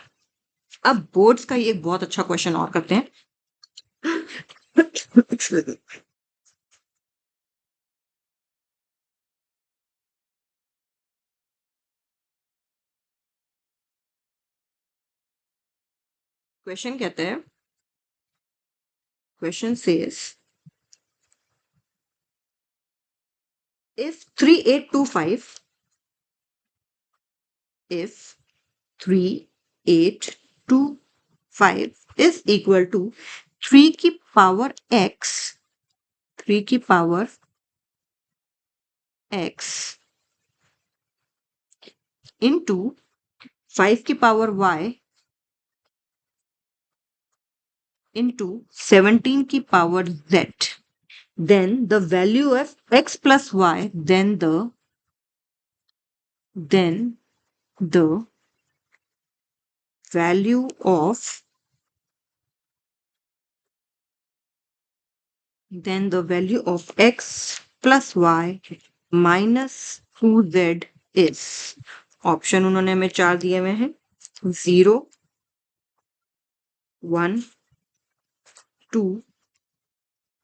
अब बोर्ड्स का ये एक बहुत अच्छा क्वेश्चन और करते हैं। क्वेश्चन कहते हैं, question says if 3825 if 3825 is equal to 3 की पावर x, 3 की पावर x into 5 की पावर y into 17 की power z, then the value of x plus y, then the value of x plus y minus 2z is, option उन्होंने हमें 4 दिए हुए हैं, 0, 1, 2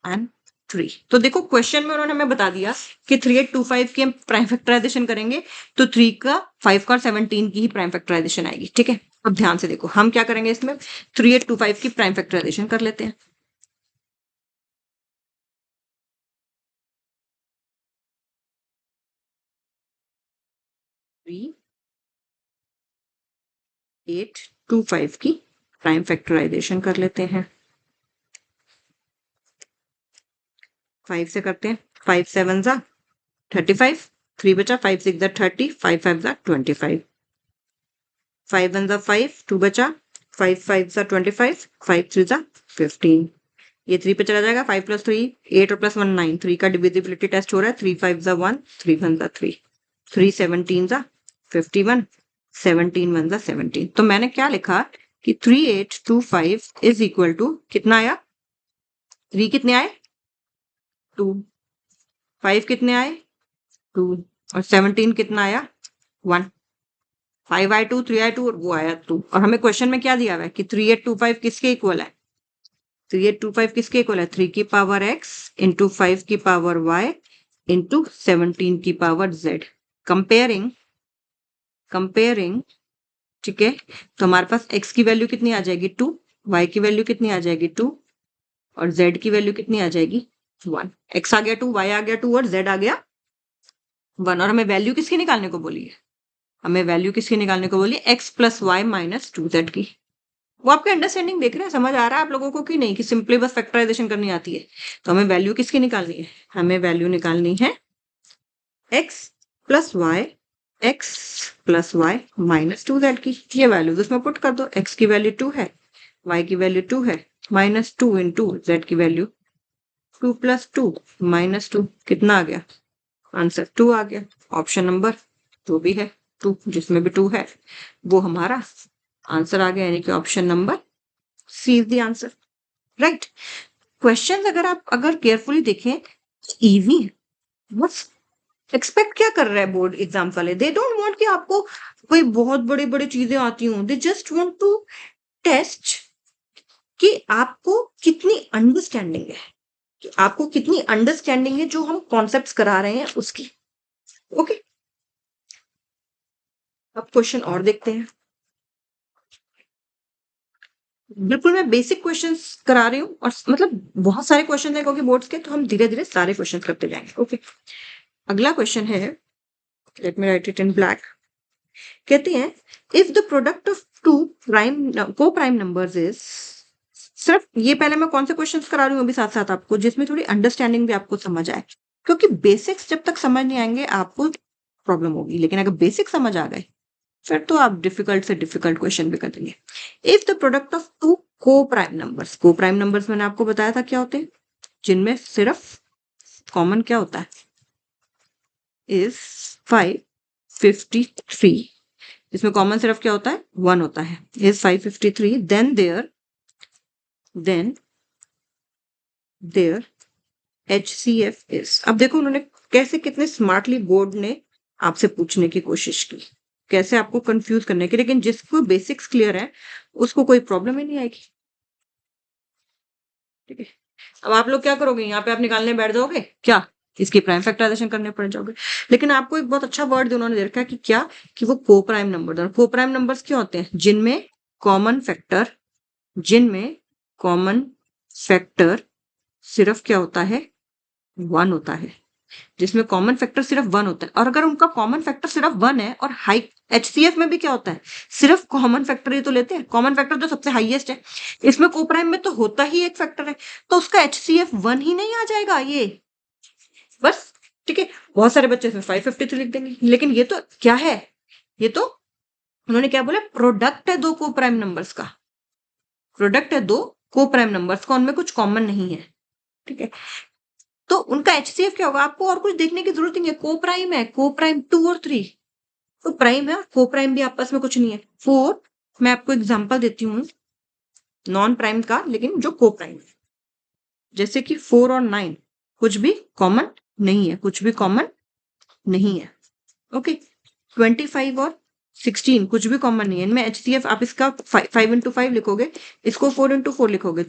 and 3। तो देखो क्वेश्चन में उन्होंने हमें बता दिया कि 3825 की हम प्राइम फैक्टराइजेशन करेंगे तो 3 का 5 का और 17 की ही प्राइम फैक्टराइजेशन आएगी, ठीक है। अब ध्यान से देखो हम क्या करेंगे, इसमें 3825 की प्राइम फैक्टराइजेशन कर लेते हैं। 3825 की प्राइम फैक्टराइजेशन कर लेते हैं। 5 से करते हैं, 5 7 जा 35, 3 बचा, 5 6 जा 30, 5 5 जा 25, 5 1 जा 5, 2 बचा, 5 5 जा 25, 5 3 जा 15, ये 3 पे चला जाएगा, 5 प्लस 3 8 और प्लस 1 9, 3 का डिविजिबिलिटी टेस्ट हो रहा है, 3 5 जा 1, 3 1 जा 3, 3 17 जा 51, 17 1 जा 17। तो मैंने क्या लिखा कि 3825 इज इक्वल टू कितना आया, 3 कितने आए 2, 5 कितने आए 2 और 17 कितना आया 1, 5 आए 2, 3 आए 2 और वो आया 2। और हमें क्वेश्चन में क्या दिया हुआ है कि 3825 किसके इक्वल है, 3825 किसके इक्वल है, 3 की पावर x इंटू 5 की पावर y इंटू 17 की पावर z। कंपेयरिंग, ठीक है, तो हमारे पास x की वैल्यू कितनी आ जाएगी 2, y की वैल्यू कितनी आ जाएगी 2 और z की वैल्यू कितनी आ जाएगी 1। x आ गया 2, y आ गया 2 और z आ गया 1। और हमें वैल्यू किसकी निकालने को बोली है, हमें वैल्यू किसकी निकालने को बोली, x plus Y minus 2z की। वो आपके अंडरस्टैंडिंग देख रहे हैं, समझ आ रहा है आप लोगों को कि नहीं, कि सिंपली बस फैक्टराइजेशन करनी आती है। तो हमें वैल्यू किसकी निकालनी है, हमें वैल्यू निकालनी है x plus Y minus 2z की। ये वैल्यूज उसमें पुट कर दो, x की वैल्यू 2 है, y की वैल्यू 2 है, माइनस 2 इंटू z की वैल्यू 2 प्लस 2 माइनस 2, कितना आ गया आंसर 2 आ गया। ऑप्शन नंबर जो भी है 2, जिसमें भी 2 है वो हमारा आंसर आ गया, यानी कि option number C is the answer, right. Question अगर केयरफुली देखें इजी है, बस एक्सपेक्ट क्या कर रहा है बोर्ड एग्जाम वाले, दे डोंट वांट कि आपको कोई बहुत बड़ी बड़ी चीजें आती हों, they just want to test कि आपको कितनी अंडरस्टैंडिंग है, कि आपको कितनी अंडरस्टैंडिंग है जो हम कॉन्सेप्ट्स करा रहे हैं उसकी। ओके, अब क्वेश्चन और देखते हैं। बिल्कुल मैं बेसिक क्वेश्चंस करा रही हूँ, और मतलब बहुत सारे क्वेश्चन है क्योंकि बोर्ड्स के, तो हम धीरे धीरे सारे क्वेश्चन करते जाएंगे। ओके, अगला क्वेश्चन है, let me write it in black. कहते हैं if the product of two coprime numbers is सिर्फ ये पहले मैं कौन से क्वेश्चंस करा रही हूँ अभी साथ साथ आपको, जिसमें थोड़ी अंडरस्टैंडिंग भी आपको समझ आए, क्योंकि बेसिक्स जब तक समझ नहीं आएंगे आपको प्रॉब्लम होगी, लेकिन अगर बेसिक समझ आ गए फिर तो आप डिफिकल्ट से डिफिकल्ट क्वेश्चन भी कर देंगे। If the product of two coprime numbers मैंने आपको बताया था क्या होते हैं, जिनमें सिर्फ कॉमन क्या होता है इज 553, इसमें कॉमन सिर्फ क्या होता है 1 होता है, is 553, then their HCF is. अब देखो उन्होंने कैसे कितने स्मार्टली बोर्ड ने आपसे पूछने की कोशिश की, कैसे आपको कंफ्यूज करने की, लेकिन जिसको बेसिक्स क्लियर है उसको कोई प्रॉब्लम ही नहीं आएगी। ठीक है, अब आप लोग क्या करोगे, यहाँ पे आप निकालने बैठ जाओगे क्या, इसकी प्राइम फैक्टराइजेशन करने पड़ जाओगे। लेकिन आपको एक बहुत अच्छा वर्ड उन्होंने दे रखा है कि क्या, कि वो को प्राइम नंबर, को प्राइम नंबर्स क्या होते हैं, जिनमें कॉमन फैक्टर सिर्फ क्या होता है 1 होता है, जिसमें कॉमन फैक्टर सिर्फ 1 होता है। और अगर उनका कॉमन फैक्टर सिर्फ 1 है और हाई HCF में भी क्या होता है सिर्फ कॉमन फैक्टर ही तो लेते हैं, कॉमन फैक्टर जो सबसे हाईएस्ट है, इसमें कोप्राइम में तो होता ही एक फैक्टर है, तो उसका HCF 1 ही नहीं आ जाएगा ये, बस। ठीक है, बहुत सारे बच्चे इसमें 553 लिख देंगे, लेकिन ये तो क्या है, ये तो उन्होंने क्या बोला, प्रोडक्ट है दो कोप्राइम नंबर्स का, प्रोडक्ट है दो कोप्राइम नंबर्स का, उनमें कुछ कॉमन नहीं है। ठीक है, तो उनका HCF क्या होगा, आपको और कुछ देखने की जरूरत नहीं है, को प्राइम है, को प्राइम 2 और 3 तो प्राइम है, को प्राइम भी आपस में कुछ नहीं है। 4 मैं आपको एग्जांपल देती हूँ नॉन प्राइम का, लेकिन जो को प्राइम है, जैसे कि 4 और 9 कुछ भी कॉमन नहीं है, कुछ भी कॉमन नहीं है। ओके, 25 और 16 कुछ भी कॉमन नहीं है, इनमें HCF आप इसका 5 इंटू 5 लिखोगे, इसको 4 इंटू 4 लिखोगे,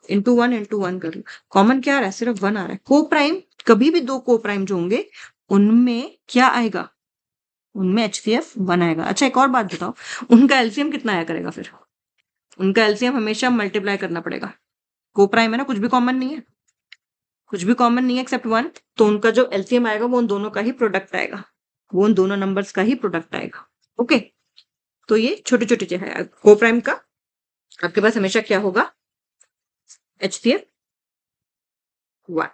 इंटू 1 कर लो, कॉमन क्या आ रहा है, सिर्फ 1 आ रहा है। को प्राइम, कभी भी दो को प्राइम जो होंगे उनमें क्या आएगा, उनमें HCF 1 आएगा। अच्छा एक और बात बताओ, उनका LCM कितना आया करेगा फिर, उनका LCM हमेशा मल्टीप्लाई करना पड़ेगा, को प्राइम है ना, कुछ भी कॉमन नहीं है, कुछ भी कॉमन नहीं है एक्सेप्ट 1, तो उनका जो LCM आएगा वो उन दोनों का ही प्रोडक्ट आएगा, वो उन दोनों नंबर्स का ही प्रोडक्ट आएगा। ओके, तो ये छोटे छोटे जो है को प्राइम का आपके पास हमेशा क्या होगा, HCF 1।